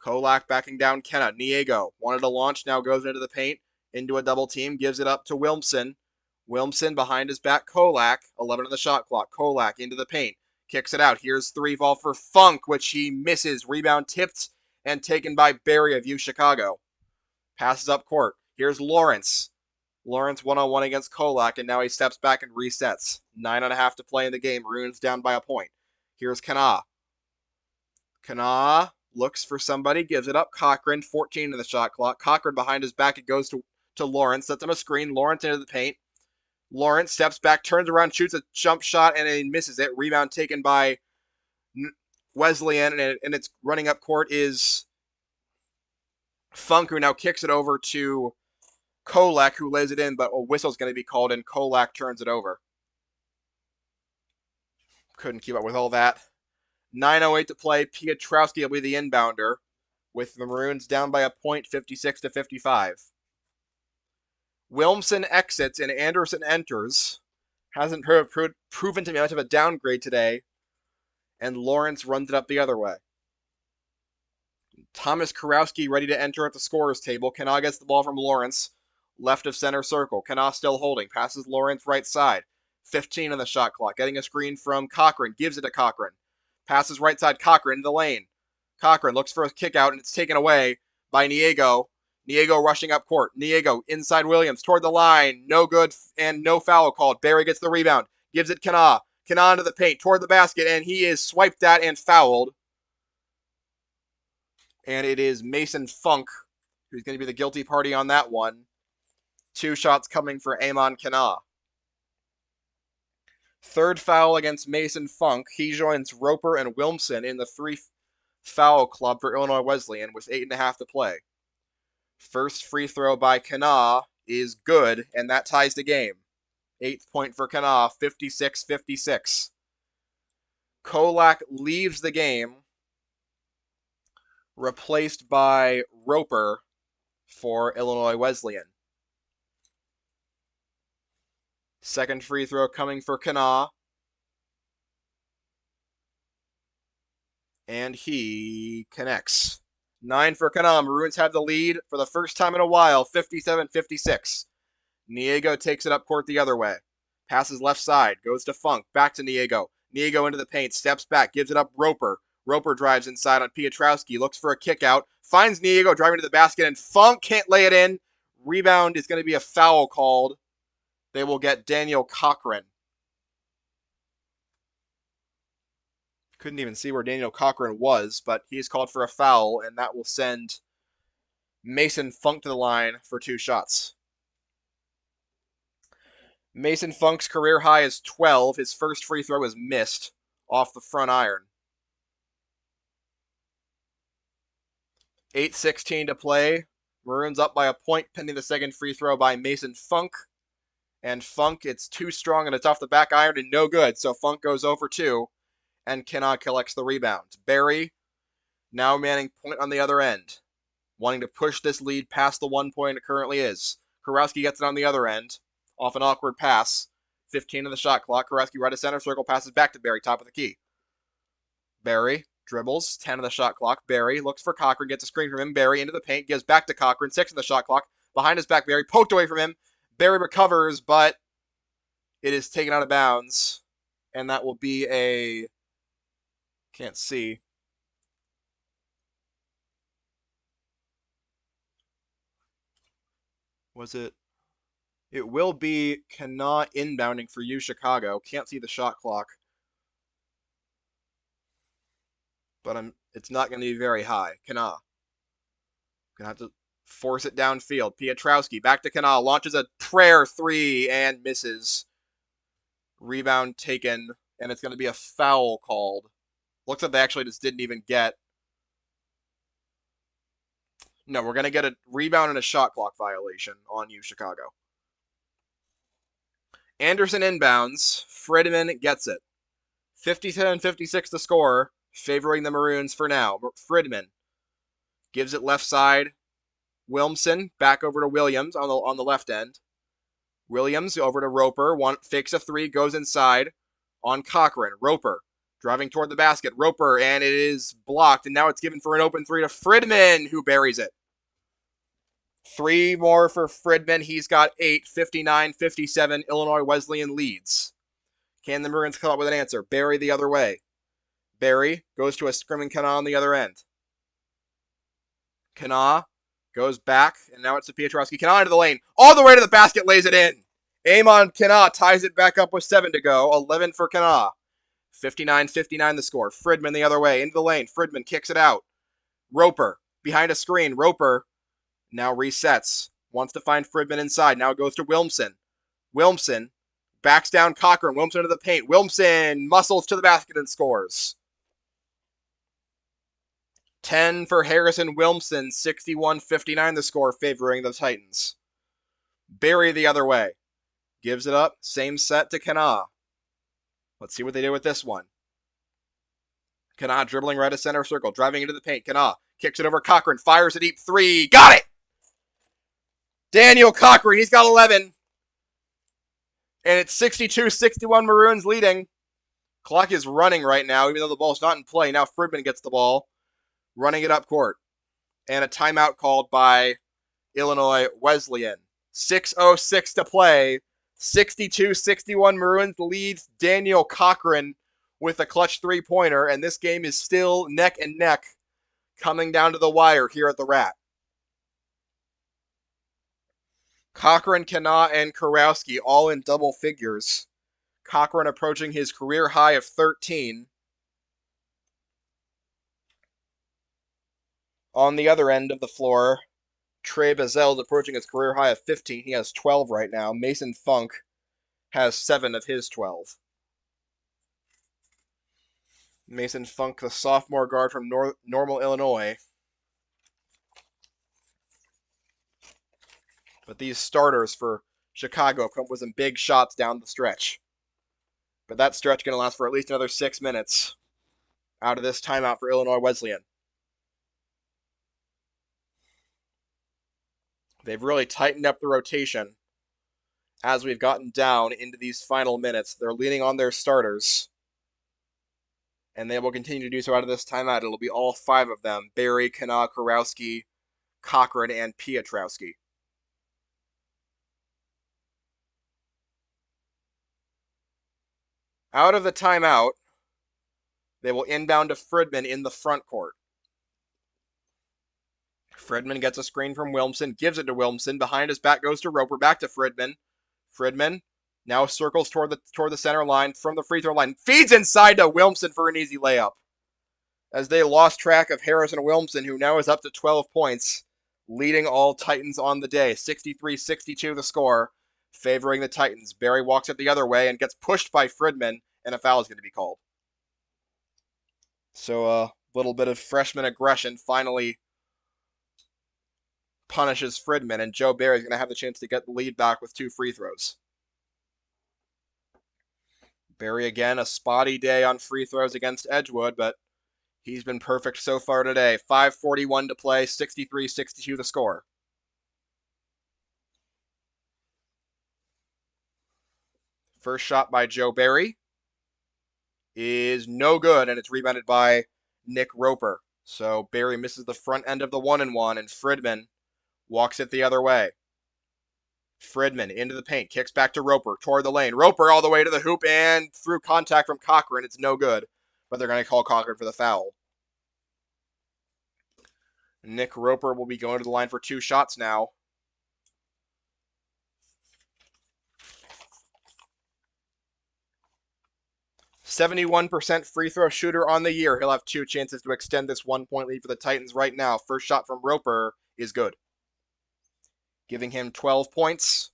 Kolak backing down Kenna. Niego wanted to launch. Now goes into the paint. Into a double team. Gives it up to Wilmson. Wilmson behind his back. Kolak. 11 on the shot clock. Kolak into the paint. Kicks it out. Here's 3 ball for Funk, which he misses. Rebound tipped and taken by Barry of UChicago. Passes up court. Here's Lawrence. Lawrence 1-on-1 against Kolak, and now he steps back and resets. 9.5 to play in the game. Maroons down by a point. Here's Kana. Kana looks for somebody, gives it up. Cochran, 14 to the shot clock. Cochran behind his back. It goes to Lawrence. Sets him a screen. Lawrence into the paint. Lawrence steps back, turns around, shoots a jump shot, and he misses it. Rebound taken by Wesleyan, and it's running up court is Funk, who now kicks it over to Kolak, who lays it in, but a whistle's going to be called, and Kolak turns it over. Couldn't keep up with all that. 9:08 to play. Piotrowski will be the inbounder, with the Maroons down by a point, 56-55. Wilmson exits and Anderson enters. Hasn't proven to be much of a downgrade today, and Lawrence runs it up the other way. Thomas Kurowski ready to enter at the scorer's table. Kanaa gets the ball from Lawrence, left of center circle. Kanaa still holding, passes Lawrence right side. 15 on the shot clock, getting a screen from Cochran, gives it to Cochran. Passes right side, Cochran into the lane. Cochran looks for a kick out, and it's taken away by Niego. Niego rushing up court. Niego inside Williams, toward the line. No good and no foul called. Barry gets the rebound, gives it Kanaa. Kanaa into the paint, toward the basket, and he is swiped at and fouled. And it is Mason Funk who's going to be the guilty party on that one. 2 shots coming for Amon Kanaa. Third foul against Mason Funk. He joins Roper and Wilmson in the 3-foul club for Illinois Wesleyan with 8.5 to play. First free throw by Kanaa is good, and that ties the game. 8th point for Kanaa, 56-56. Kolak leaves the game, replaced by Roper for Illinois Wesleyan. Second free throw coming for Kanaa. And he connects. 9 for Kanaa. Maroons have the lead for the first time in a while, 57-56. Niego takes it up court the other way. Passes left side, goes to Funk, back to Niego. Niego into the paint, steps back, gives it up Roper. Roper drives inside on Piotrowski, looks for a kick out, finds Niego driving to the basket, and Funk can't lay it in. Rebound is going to be a foul called. They will get Daniel Cochran. Couldn't even see where Daniel Cochran was, but he's called for a foul, and that will send Mason Funk to the line for 2 shots. Mason Funk's career high is 12. His first free throw is missed off the front iron. 8:16 to play. Maroons up by a point pending the second free throw by Mason Funk. And Funk, it's too strong and it's off the back iron and no good. So Funk goes 0 for 2 and Kanaa collects the rebound. Barry now manning point on the other end, wanting to push this lead past the 1 point it currently is. Kurowski gets it on the other end, off an awkward pass. 15 on the shot clock. Kurowski right of center circle, passes back to Barry, top of the key. Barry dribbles, 10 on the shot clock. Barry looks for Cochran, gets a screen from him. Barry into the paint, gives back to Cochran, 6 on the shot clock. Behind his back, Barry poked away from him. Barry recovers, but it is taken out of bounds. And that will be a... Can't see. Was it? It will be Kanaa inbounding for UChicago. Can't see the shot clock. But it's not going to be very high. Kanaa. Gonna have to force it downfield. Piotrowski back to Kanaa. Launches a prayer 3 and misses. Rebound taken. And it's going to be a foul called. Looks like they actually just didn't even get. No, we're going to get a rebound and a shot clock violation on UChicago. Anderson inbounds. Fridman gets it. 57-56 the score, favoring the Maroons for now. Fridman gives it left side. Wilmson back over to Williams on the left end. Williams over to Roper. Fakes a 3, goes inside on Cochran. Roper driving toward the basket. Roper, and it is blocked, and now it's given for an open 3 to Fridman, who buries it. 3 more for Fridman. He's got 8. 59-57. Illinois Wesleyan leads. Can the Maroons come up with an answer? Barry the other way. Barry goes to a scrimming Kanaa on the other end. Kanaa goes back, and now it's to Piotrowski. Kanaa into the lane. All the way to the basket, lays it in. Amon Kanaa ties it back up with 7 to go. 11 for Kanaa. 59-59 the score. Fridman the other way. Into the lane. Fridman kicks it out. Roper behind a screen. Roper now resets. Wants to find Fridman inside. Now it goes to Wilmson. Wilmson backs down Cochran. Wilmson into the paint. Wilmson muscles to the basket and scores. 10 for Harrison Wilmson. 61-59 the score, favoring the Titans. Barry the other way. Gives it up. Same set to Kanaa. Let's see what they do with this one. Kana dribbling right at center circle, driving into the paint. Kana kicks it over Cochran, fires a deep three. Got it! Daniel Cochran, he's got 11. And it's 62-61 Maroons leading. Clock is running right now, even though the ball's not in play. Now Fridman gets the ball, running it up court. And a timeout called by Illinois Wesleyan. 6:06 to play. 62-61 Maroons leads Daniel Cochran with a clutch three-pointer, and this game is still neck and neck coming down to the wire here at the Rat. Cochran, Kana, and Kurowski all in double figures. Cochran approaching his career high of 13. On the other end of the floor, Trey Bazell's approaching his career high of 15. He has 12 right now. Mason Funk has 7 of his 12. Mason Funk, the sophomore guard from Normal, Illinois. But these starters for Chicago come with some big shots down the stretch. But that stretch going to last for at least another 6 minutes out of this timeout for Illinois Wesleyan. They've really tightened up the rotation as we've gotten down into these final minutes. They're leaning on their starters, and they will continue to do so out of this timeout. It'll be all 5 of them: Barry, Kana, Kurowski, Cochran, and Piotrowski. Out of the timeout, they will inbound to Fridman in the front court. Fridman gets a screen from Wilmson, gives it to Wilmson. Behind his back goes to Roper, back to Fridman. Fridman now circles toward the center line from the free throw line. Feeds inside to Wilmson for an easy layup. As they lost track of Harrison Wilmson, who now is up to 12 points, leading all Titans on the day. 63-62 the score, favoring the Titans. Barry walks it the other way and gets pushed by Fridman, and a foul is going to be called. So a little bit of freshman aggression finally punishes Fridman, and Joe Barry's going to have the chance to get the lead back with 2 free throws. Barry again, a spotty day on free throws against Edgewood, but he's been perfect so far today. 5:41 to play, 63-62 the score. First shot by Joe Barry is no good, and it's rebounded by Nick Roper. So Barry misses the front end of the 1-and-1, and Fridman walks it the other way. Fridman into the paint, kicks back to Roper, toward the lane. Roper all the way to the hoop, and through contact from Cochran, it's no good. But they're going to call Cochran for the foul. Nick Roper will be going to the line for 2 shots now. .71% free throw shooter on the year. He'll have 2 chances to extend this 1-point lead for the Titans right now. First shot from Roper is good, giving him 12 points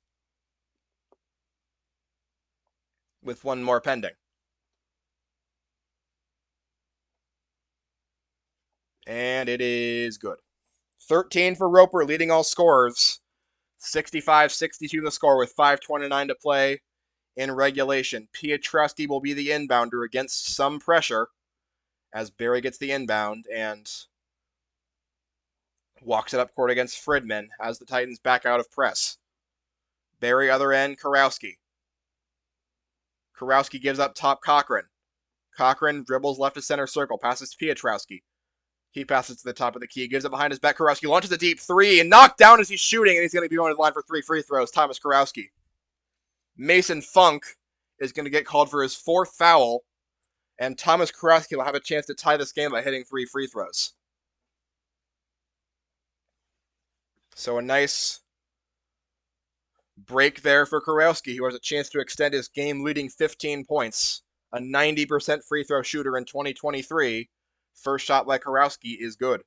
with 1 more pending. And it is good. 13 for Roper, leading all scorers. 65-62 the score with 5:29 to play in regulation. Piotrowski will be the inbounder against some pressure as Barry gets the inbound and walks it up court against Fridman as the Titans back out of press. Barry other end, Kurowski. Kurowski gives up top Cochran. Cochran dribbles left to center circle, passes to Piotrowski. He passes to the top of the key, gives it behind his back. Kurowski launches a deep 3 and knocked down as he's shooting, and he's going to be going to the line for 3 free throws. Thomas Kurowski. Mason Funk is going to get called for his 4th foul, and Thomas Kurowski will have a chance to tie this game by hitting 3 free throws. So a nice break there for Kurowski, who has a chance to extend his game-leading 15 points. A 90% free throw shooter in 2023. First shot by Kurowski is good,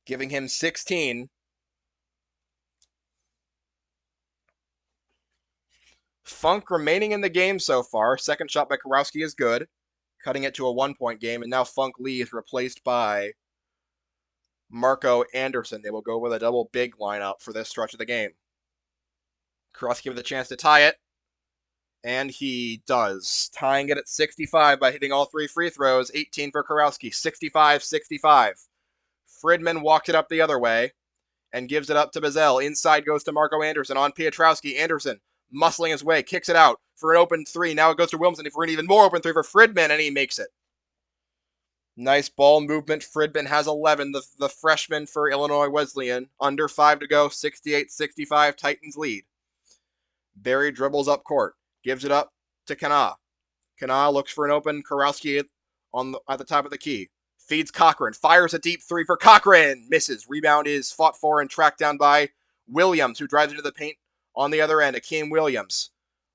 giving him 16. Funk remaining in the game so far. Second shot by Kurowski is good, cutting it to a 1-point game, and now Funk leaves, replaced by Marco Anderson. They will go with a double big lineup for this stretch of the game. Kurowski with a chance to tie it. And he does, tying it at 65 by hitting all 3 free throws. 18 for Kurowski, 65-65. Fridman walked it up the other way and gives it up to Bazell. Inside goes to Marco Anderson on Piotrowski. Anderson muscling his way, kicks it out for an open 3. Now it goes to Williamson for an even more open 3 for Fridman, and he makes it. Nice ball movement. Fridman has 11, the freshman for Illinois Wesleyan. Under 5 to go, 68-65, Titans lead. Barry dribbles up court, gives it up to Kana. Kana looks for an open Kurowski at the top of the key. Feeds Cochran, fires a deep 3 for Cochran, misses. Rebound is fought for and tracked down by Williams, who drives into the paint on the other end. Akeem Williams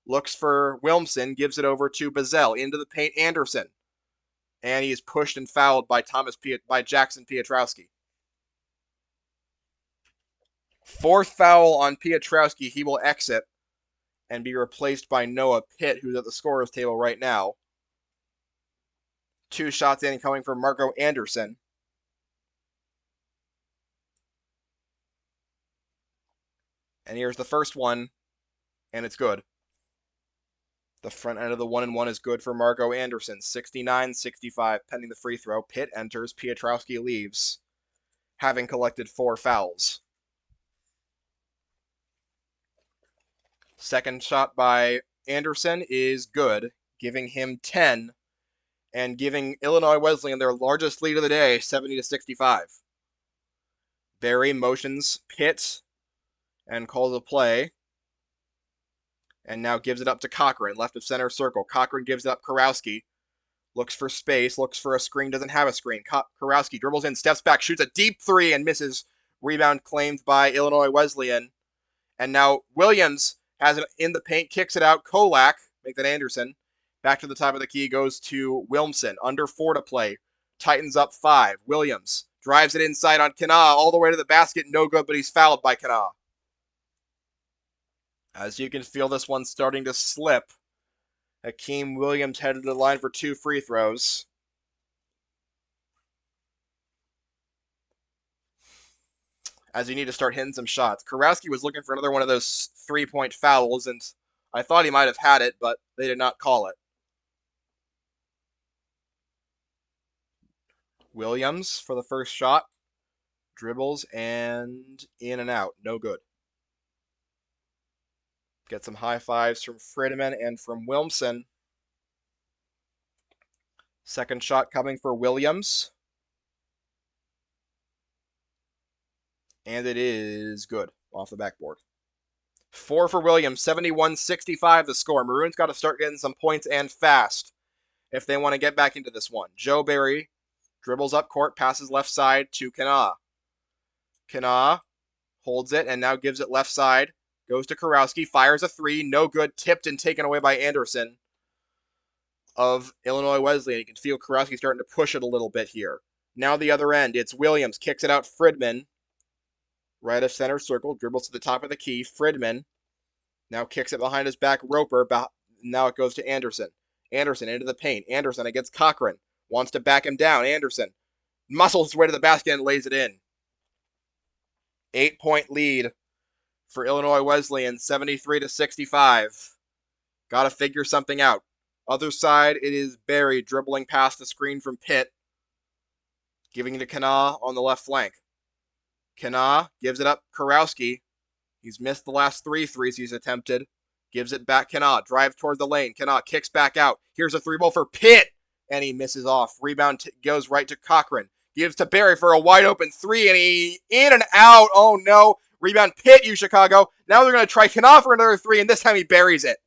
looks for Wilmson, gives it over to Bazell, into the paint, Anderson. And he is pushed and fouled by Jackson Piotrowski. 4th foul on Piotrowski. He will exit and be replaced by Noah Pitt, who's at the scorer's table right now. 2 shots incoming from Marco Anderson. And here's the first one, and it's good. The front end of the 1-and-1 is good for Marco Anderson. 69-65, pending the free throw. Pitt enters, Piotrowski leaves, having collected 4 fouls. Second shot by Anderson is good, giving him 10, and giving Illinois Wesleyan their largest lead of the day, 70-65. Barry motions Pitt and calls a play, and now gives it up to Cochran, left of center circle. Cochran gives it up Kurowski, looks for space, looks for a screen, doesn't have a screen. Kurowski dribbles in, steps back, shoots a deep 3 and misses. Rebound claimed by Illinois Wesleyan. And now Williams has it in the paint, kicks it out. Kolak, make that Anderson. Back to the top of the key goes to Wilmson. Under 4 to play. Titans up 5. Williams drives it inside on Kana, all the way to the basket. No good, but he's fouled by Kana. As you can feel this one starting to slip. Akeem Williams headed to the line for 2 free throws. As you need to start hitting some shots. Kurowski was looking for another one of those 3-point fouls, and I thought he might have had it, but they did not call it. Williams for the first shot. Dribbles and in and out. No good. Get some high fives from Fridman and from Wilmson. Second shot coming for Williams. And it is good off the backboard. 4 for Williams, 71-65 the score. Maroons got to start getting some points and fast if they want to get back into this one. Joe Barry dribbles up court, passes left side to Kana. Kana holds it and now gives it left side. Goes to Kurowski, fires a 3, no good, tipped and taken away by Anderson of Illinois Wesleyan. You can feel Kurowski starting to push it a little bit here. Now the other end, it's Williams, kicks it out Fridman. Right of center circle, dribbles to the top of the key. Fridman now kicks it behind his back. Roper, now it goes to Anderson. Anderson into the paint. Anderson against Cochran. Wants to back him down. Anderson muscles his way to the basket and lays it in. 8-point lead for Illinois Wesleyan, 73-65. Got to figure something out. Other side, it is Barry dribbling past the screen from Pitt. Giving it to Kana on the left flank. Kana gives it up. Kurowski. He's missed the last 3 threes he's attempted. Gives it back. Kana drives toward the lane. Kana kicks back out. Here's a 3-ball for Pitt. And he misses off. Rebound goes right to Cochran. Gives to Barry for a wide open 3. And he in and out. Oh no. Rebound Pitt, UChicago. Now they're going to try Kana for another 3. And this time he buries it.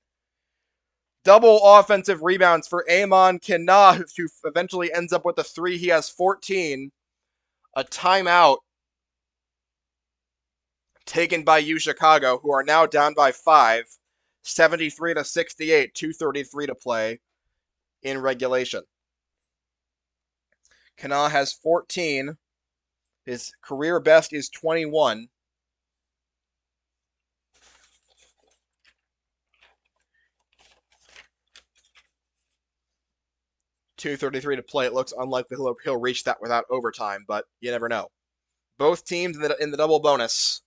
Double offensive rebounds for Amon Kana, who eventually ends up with a 3. He has 14. A timeout taken by UChicago, who are now down by 5, 73-68, 2:33 to play in regulation. Kana has 14. His career best is 21. .233 to play. It looks unlikely he'll reach that without overtime, but you never know. Both teams in the double bonus.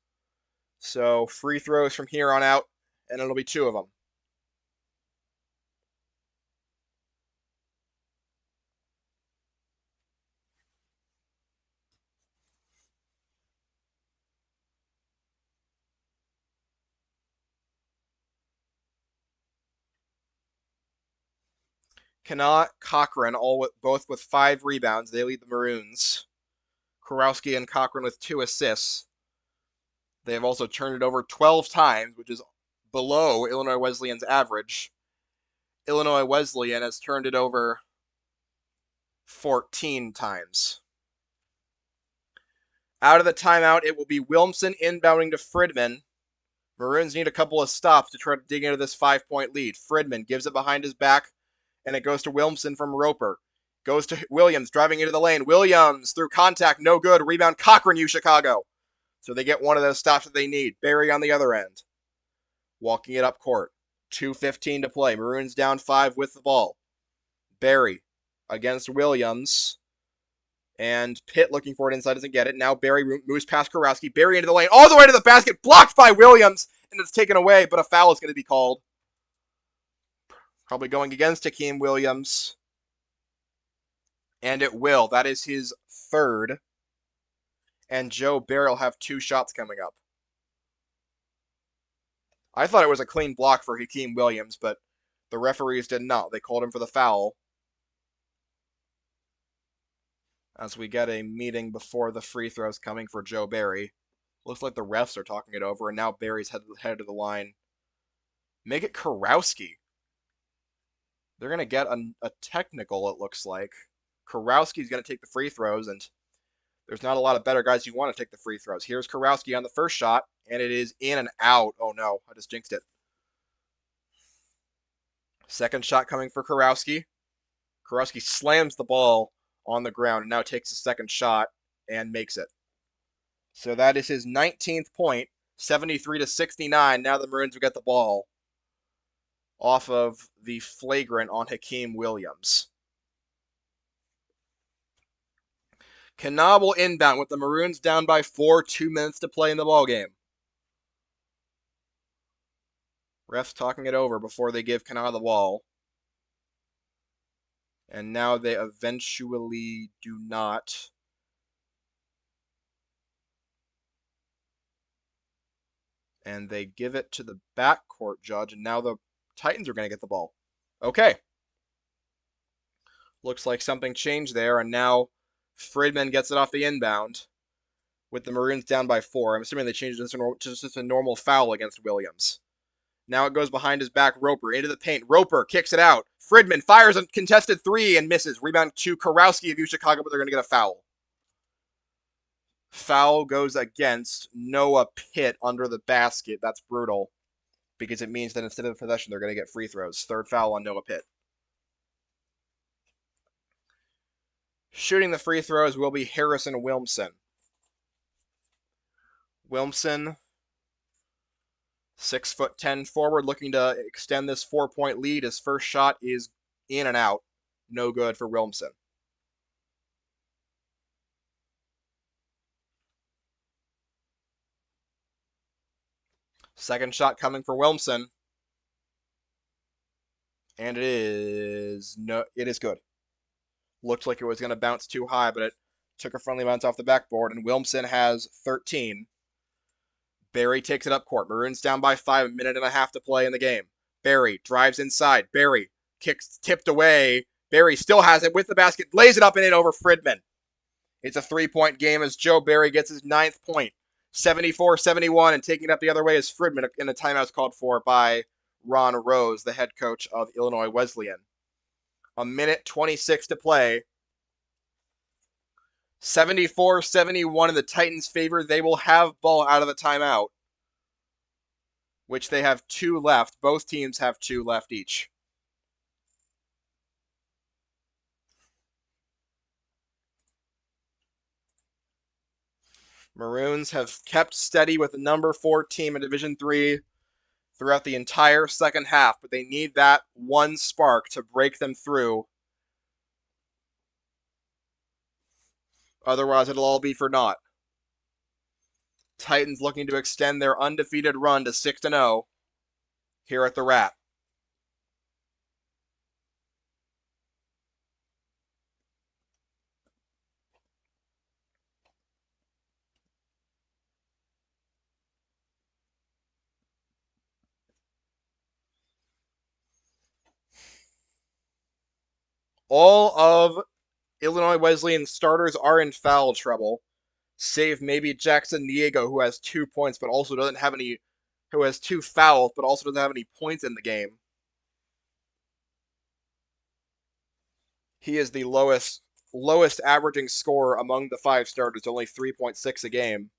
So free throws from here on out, and it'll be 2 of them. Connaught, Cochran, both with 5 rebounds. They lead the Maroons. Kurowski and Cochran with 2 assists. They have also turned it over 12 times, which is below Illinois Wesleyan's average. Illinois Wesleyan has turned it over 14 times. Out of the timeout, it will be Wilmson inbounding to Fridman. Maroons need a couple of stops to try to dig into this 5-point lead. Fridman gives it behind his back, and it goes to Wilmson from Roper. Goes to Williams, driving into the lane. Williams, through contact, no good. Rebound, Cochran, UChicago. So they get one of those stops that they need. Barry on the other end. Walking it up court. 2:15 to play. Maroons down 5 with the ball. Barry against Williams. And Pitt looking for it inside, doesn't get it. Now Barry moves past Kurowski. Barry into the lane, all the way to the basket, blocked by Williams, and it's taken away, but a foul is going to be called. Probably going against Hakeem Williams. And it will. That is his 3rd. And Joe Barry will have 2 shots coming up. I thought it was a clean block for Hakeem Williams, but the referees did not. They called him for the foul. As we get a meeting before the free throws coming for Joe Barry. Looks like the refs are talking it over, and now Barry's headed to the line. Make it Kurowski. They're going to get a technical, it looks like. Kurowski's going to take the free throws, and there's not a lot of better guys you want to take the free throws. Here's Kurowski on the first shot, and it is in and out. Oh no, I just jinxed it. Second shot coming for Kurowski. Kurowski slams the ball on the ground and now takes a second shot and makes it. So that is his 19th point, 73-69. Now the Maroons will get the ball off of the flagrant on Hakeem Williams. Connaught will inbound with the Maroons down by 4, 2 minutes to play in the ballgame. Refs talking it over before they give Connaught the ball. And now they eventually do not. And they give it to the backcourt judge, and now the Titans are going to get the ball. Okay. Looks like something changed there, and now Fridman gets it off the inbound with the Maroons down by 4. I'm assuming they changed it to just a normal foul against Williams. Now it goes behind his back, Roper, into the paint. Roper kicks it out. Fridman fires a contested 3 and misses. Rebound to Kurowski of UChicago, but they're going to get a foul. Foul goes against Noah Pitt under the basket. That's brutal, because it means that instead of possession, they're going to get free throws. 3rd foul on Noah Pitt. Shooting the free throws will be Harrison Wilmson. Wilmson, 6'10" forward, looking to extend this 4-point lead. His first shot is in and out. No good for Wilmson. Second shot coming for Wilmson. And it is good. Looked like it was going to bounce too high, but it took a friendly bounce off the backboard, and Wilmson has 13. Barry takes it up court. Maroons down by 5, a minute and a half to play in the game. Barry drives inside. Barry kicks tipped away. Barry still has it with the basket, lays it up and in over Fridman. It's a 3-point game as Joe Barry gets his 9th point. 74-71, and taking it up the other way is Fridman in the timeouts called for by Ron Rose, the head coach of Illinois Wesleyan. A minute 26 to play. 74-71 in the Titans' favor. They will have ball out of the timeout, which they have 2 left. Both teams have 2 left each. Maroons have kept steady with the number 4 team in Division III throughout the entire second half, but they need that one spark to break them through. Otherwise, it'll all be for naught. Titans looking to extend their undefeated run to 6-0 here at the Rat. All of Illinois Wesleyan starters are in foul trouble, save maybe Jackson Diego, who has 2 points, but also doesn't have any, who has 2 fouls, but also doesn't have any points in the game. He is the lowest averaging scorer among the 5 starters, only 3.6 a game.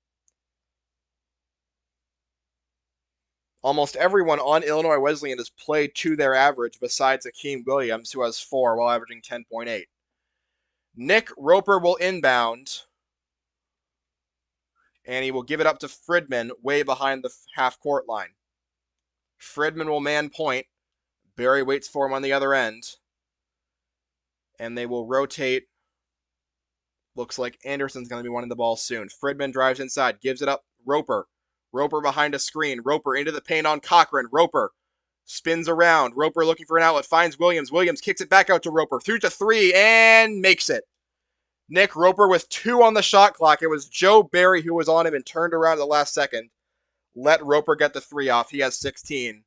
Almost everyone on Illinois Wesleyan has played to their average besides Akeem Williams, who has 4 while averaging 10.8. Nick Roper will inbound, and he will give it up to Fridman way behind the half-court line. Fridman will man point. Barry waits for him on the other end, and they will rotate. Looks like Anderson's going to be wanting the ball soon. Fridman drives inside, gives it up. Roper. Roper behind a screen. Roper into the paint on Cochran. Roper spins around. Roper looking for an outlet. Finds Williams. Williams kicks it back out to Roper. Through to 3 and makes it. Nick Roper with 2 on the shot clock. It was Joe Barry who was on him and turned around at the last second. Let Roper get the 3 off. He has 16.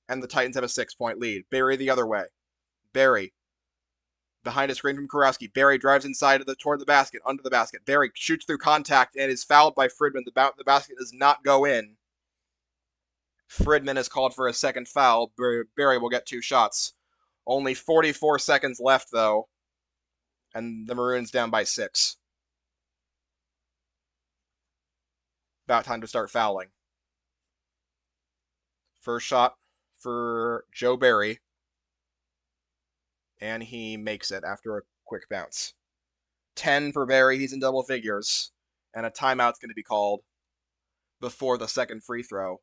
And the Titans have a 6-point lead. Barry the other way. Barry behind a screen from Kurowski. Barry drives inside toward the basket, under the basket. Barry shoots through contact and is fouled by Fridman. The basket does not go in. Fridman is called for a second foul. Barry will get 2 shots. Only 44 seconds left, though, and the Maroons down by 6. About time to start fouling. First shot for Joe Barry, and he makes it after a quick bounce. 10 for Barry, he's in double figures, and a timeout's going to be called before the second free throw.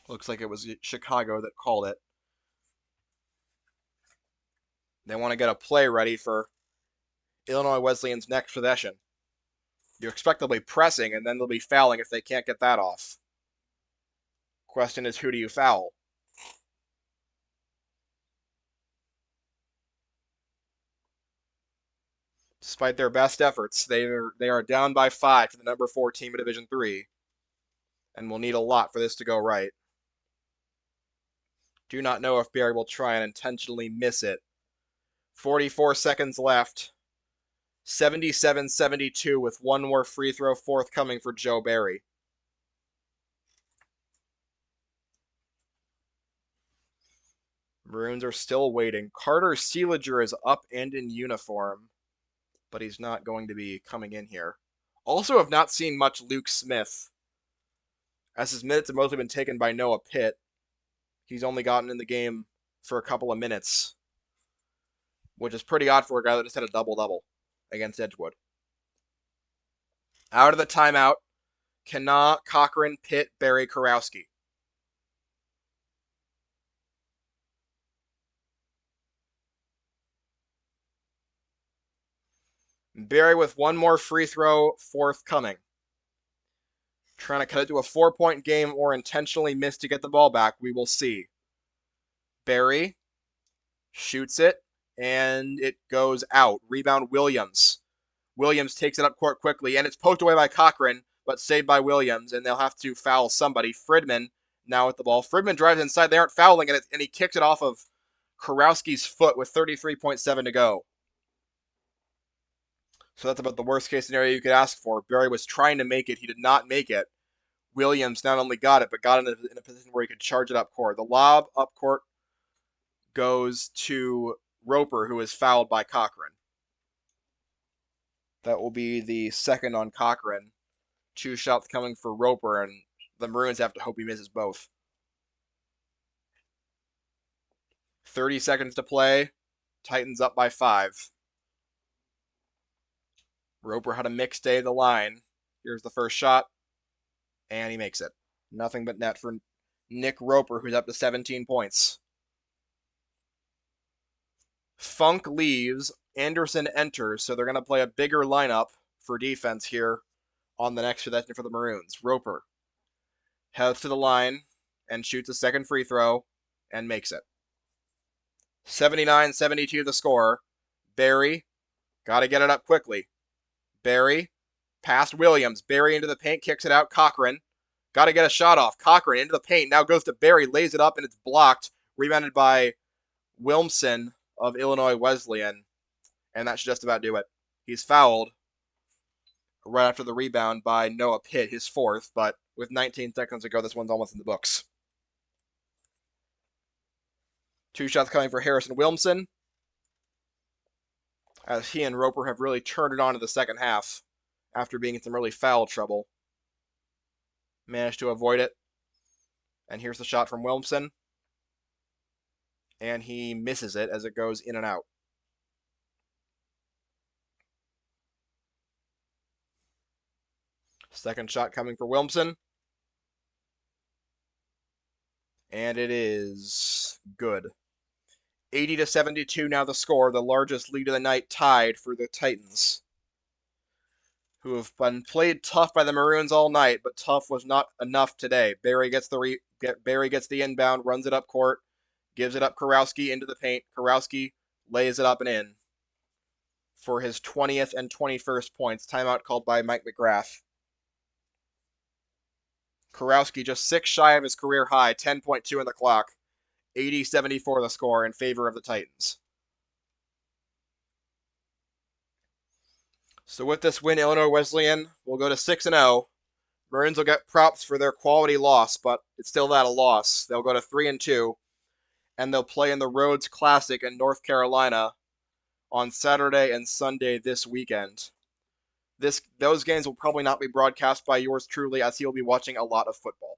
Looks like it was Chicago that called it. They want to get a play ready for Illinois Wesleyan's next possession. You expect they'll be pressing, and then they'll be fouling if they can't get that off. Question is, who do you foul? Despite their best efforts, they are down by 5 to the number 4 team in Division III, and will need a lot for this to go right. Do not know if Barry will try and intentionally miss it. 44 seconds left. 77-72 with 1 more free throw forthcoming for Joe Barry. Maroons are still waiting. Carter Seeliger is up and in uniform, but he's not going to be coming in here. Also have not seen much Luke Smith, as his minutes have mostly been taken by Noah Pitt. He's only gotten in the game for a couple of minutes, which is pretty odd for a guy that just had a double-double against Edgewood. Out of the timeout, Kana, Cochran, Pitt, Barry, Kurowski. Barry with 1 more free throw forthcoming. Trying to cut it to a 4-point game or intentionally miss to get the ball back. We will see. Barry shoots it, and it goes out. Rebound Williams. Williams takes it up court quickly, and it's poked away by Cochran, but saved by Williams, and they'll have to foul somebody. Fridman now with the ball. Fridman drives inside. They aren't fouling it, and he kicks it off of Kurowski's foot with 33.7 to go. So that's about the worst case scenario you could ask for. Barry was trying to make it. He did not make it. Williams not only got it, but got it in a position where he could charge it up court. The lob up court goes to Roper, who is fouled by Cochran. That will be the second on Cochran. 2 shots coming for Roper, and the Maroons have to hope he misses both. 30 seconds to play. Titans up by 5. Roper had a mixed day at the line. Here's the first shot, and he makes it. Nothing but net for Nick Roper, who's up to 17 points. Funk leaves. Anderson enters, so they're going to play a bigger lineup for defense here on the next possession for the Maroons. Roper heads to the line and shoots a second free throw and makes it. 79-72 the score. Barry, got to get it up quickly. Barry, past Williams. Barry into the paint, kicks it out. Cochran Got to get a shot off. Cochran into the paint. Now goes to Barry. Lays it up, and it's blocked. Rebounded by Wilmson of Illinois Wesleyan. And that should just about do it. He's fouled right after the rebound by Noah Pitt, his fourth. But with 19 seconds to go, this one's almost in the books. 2 shots coming for Harrison Wilmson, as he and Roper have really turned it on in the second half after being in some really foul trouble. Managed to avoid it. And here's the shot from Wilmson. And he misses it as it goes in and out. Second shot coming for Wilmson. And it is good. 80-72 now the score, the largest lead of the night, tied for the Titans, who have been played tough by the Maroons all night, but tough was not enough today. Barry gets the inbound, runs it up court, gives it up Kurowski into the paint. Kurowski lays it up and in for his 20th and 21st points. Timeout called by Mike McGrath. Kurowski just 6 shy of his career high, 10.2 in the clock. 80-74 the score in favor of the Titans. So with this win, Illinois Wesleyan will go to 6-0. Maroons will get props for their quality loss, but it's still not a loss. They'll go to 3-2, and they'll play in the Rhodes Classic in North Carolina on Saturday and Sunday this weekend. Those games will probably not be broadcast by yours truly, as he will be watching a lot of football.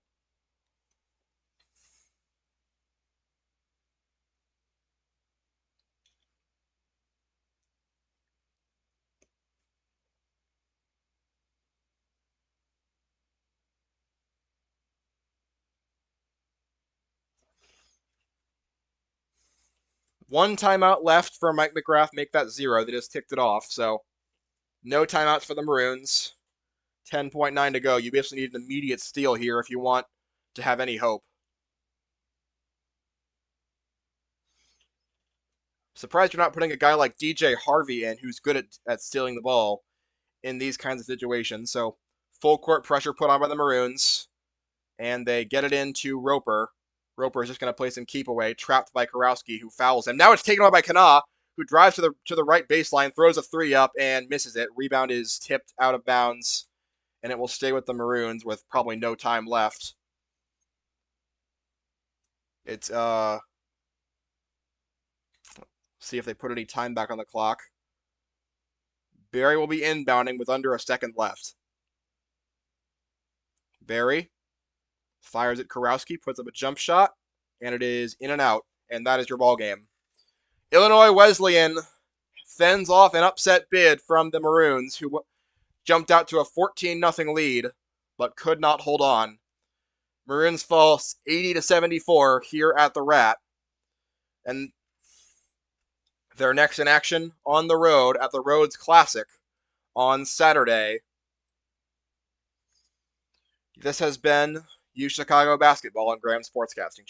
One timeout left for Mike McGrath. Make that 0. They just ticked it off. So no timeouts for the Maroons. 10.9 to go. You basically need an immediate steal here if you want to have any hope. Surprised you're not putting a guy like DJ Harvey in, who's good at stealing the ball in these kinds of situations. So full court pressure put on by the Maroons, and they get it into Roper. Roper is just going to play some keep away, trapped by Kurowski, who fouls him. Now it's taken away by Kana, who drives to the right baseline, throws a 3 up, and misses it. Rebound is tipped out of bounds, and it will stay with the Maroons with probably no time left. It's see if they put any time back on the clock. Barry will be inbounding with under a second left. Barry fires at Kurowski, puts up a jump shot, and it is in and out, and that is your ball game. Illinois Wesleyan fends off an upset bid from the Maroons, who jumped out to a 14-0 lead, but could not hold on. Maroons fall 80-74 here at the Rat, and they're next in action on the road at the Rhodes Classic on Saturday. This has been UChicago Basketball on Graham Sportscasting.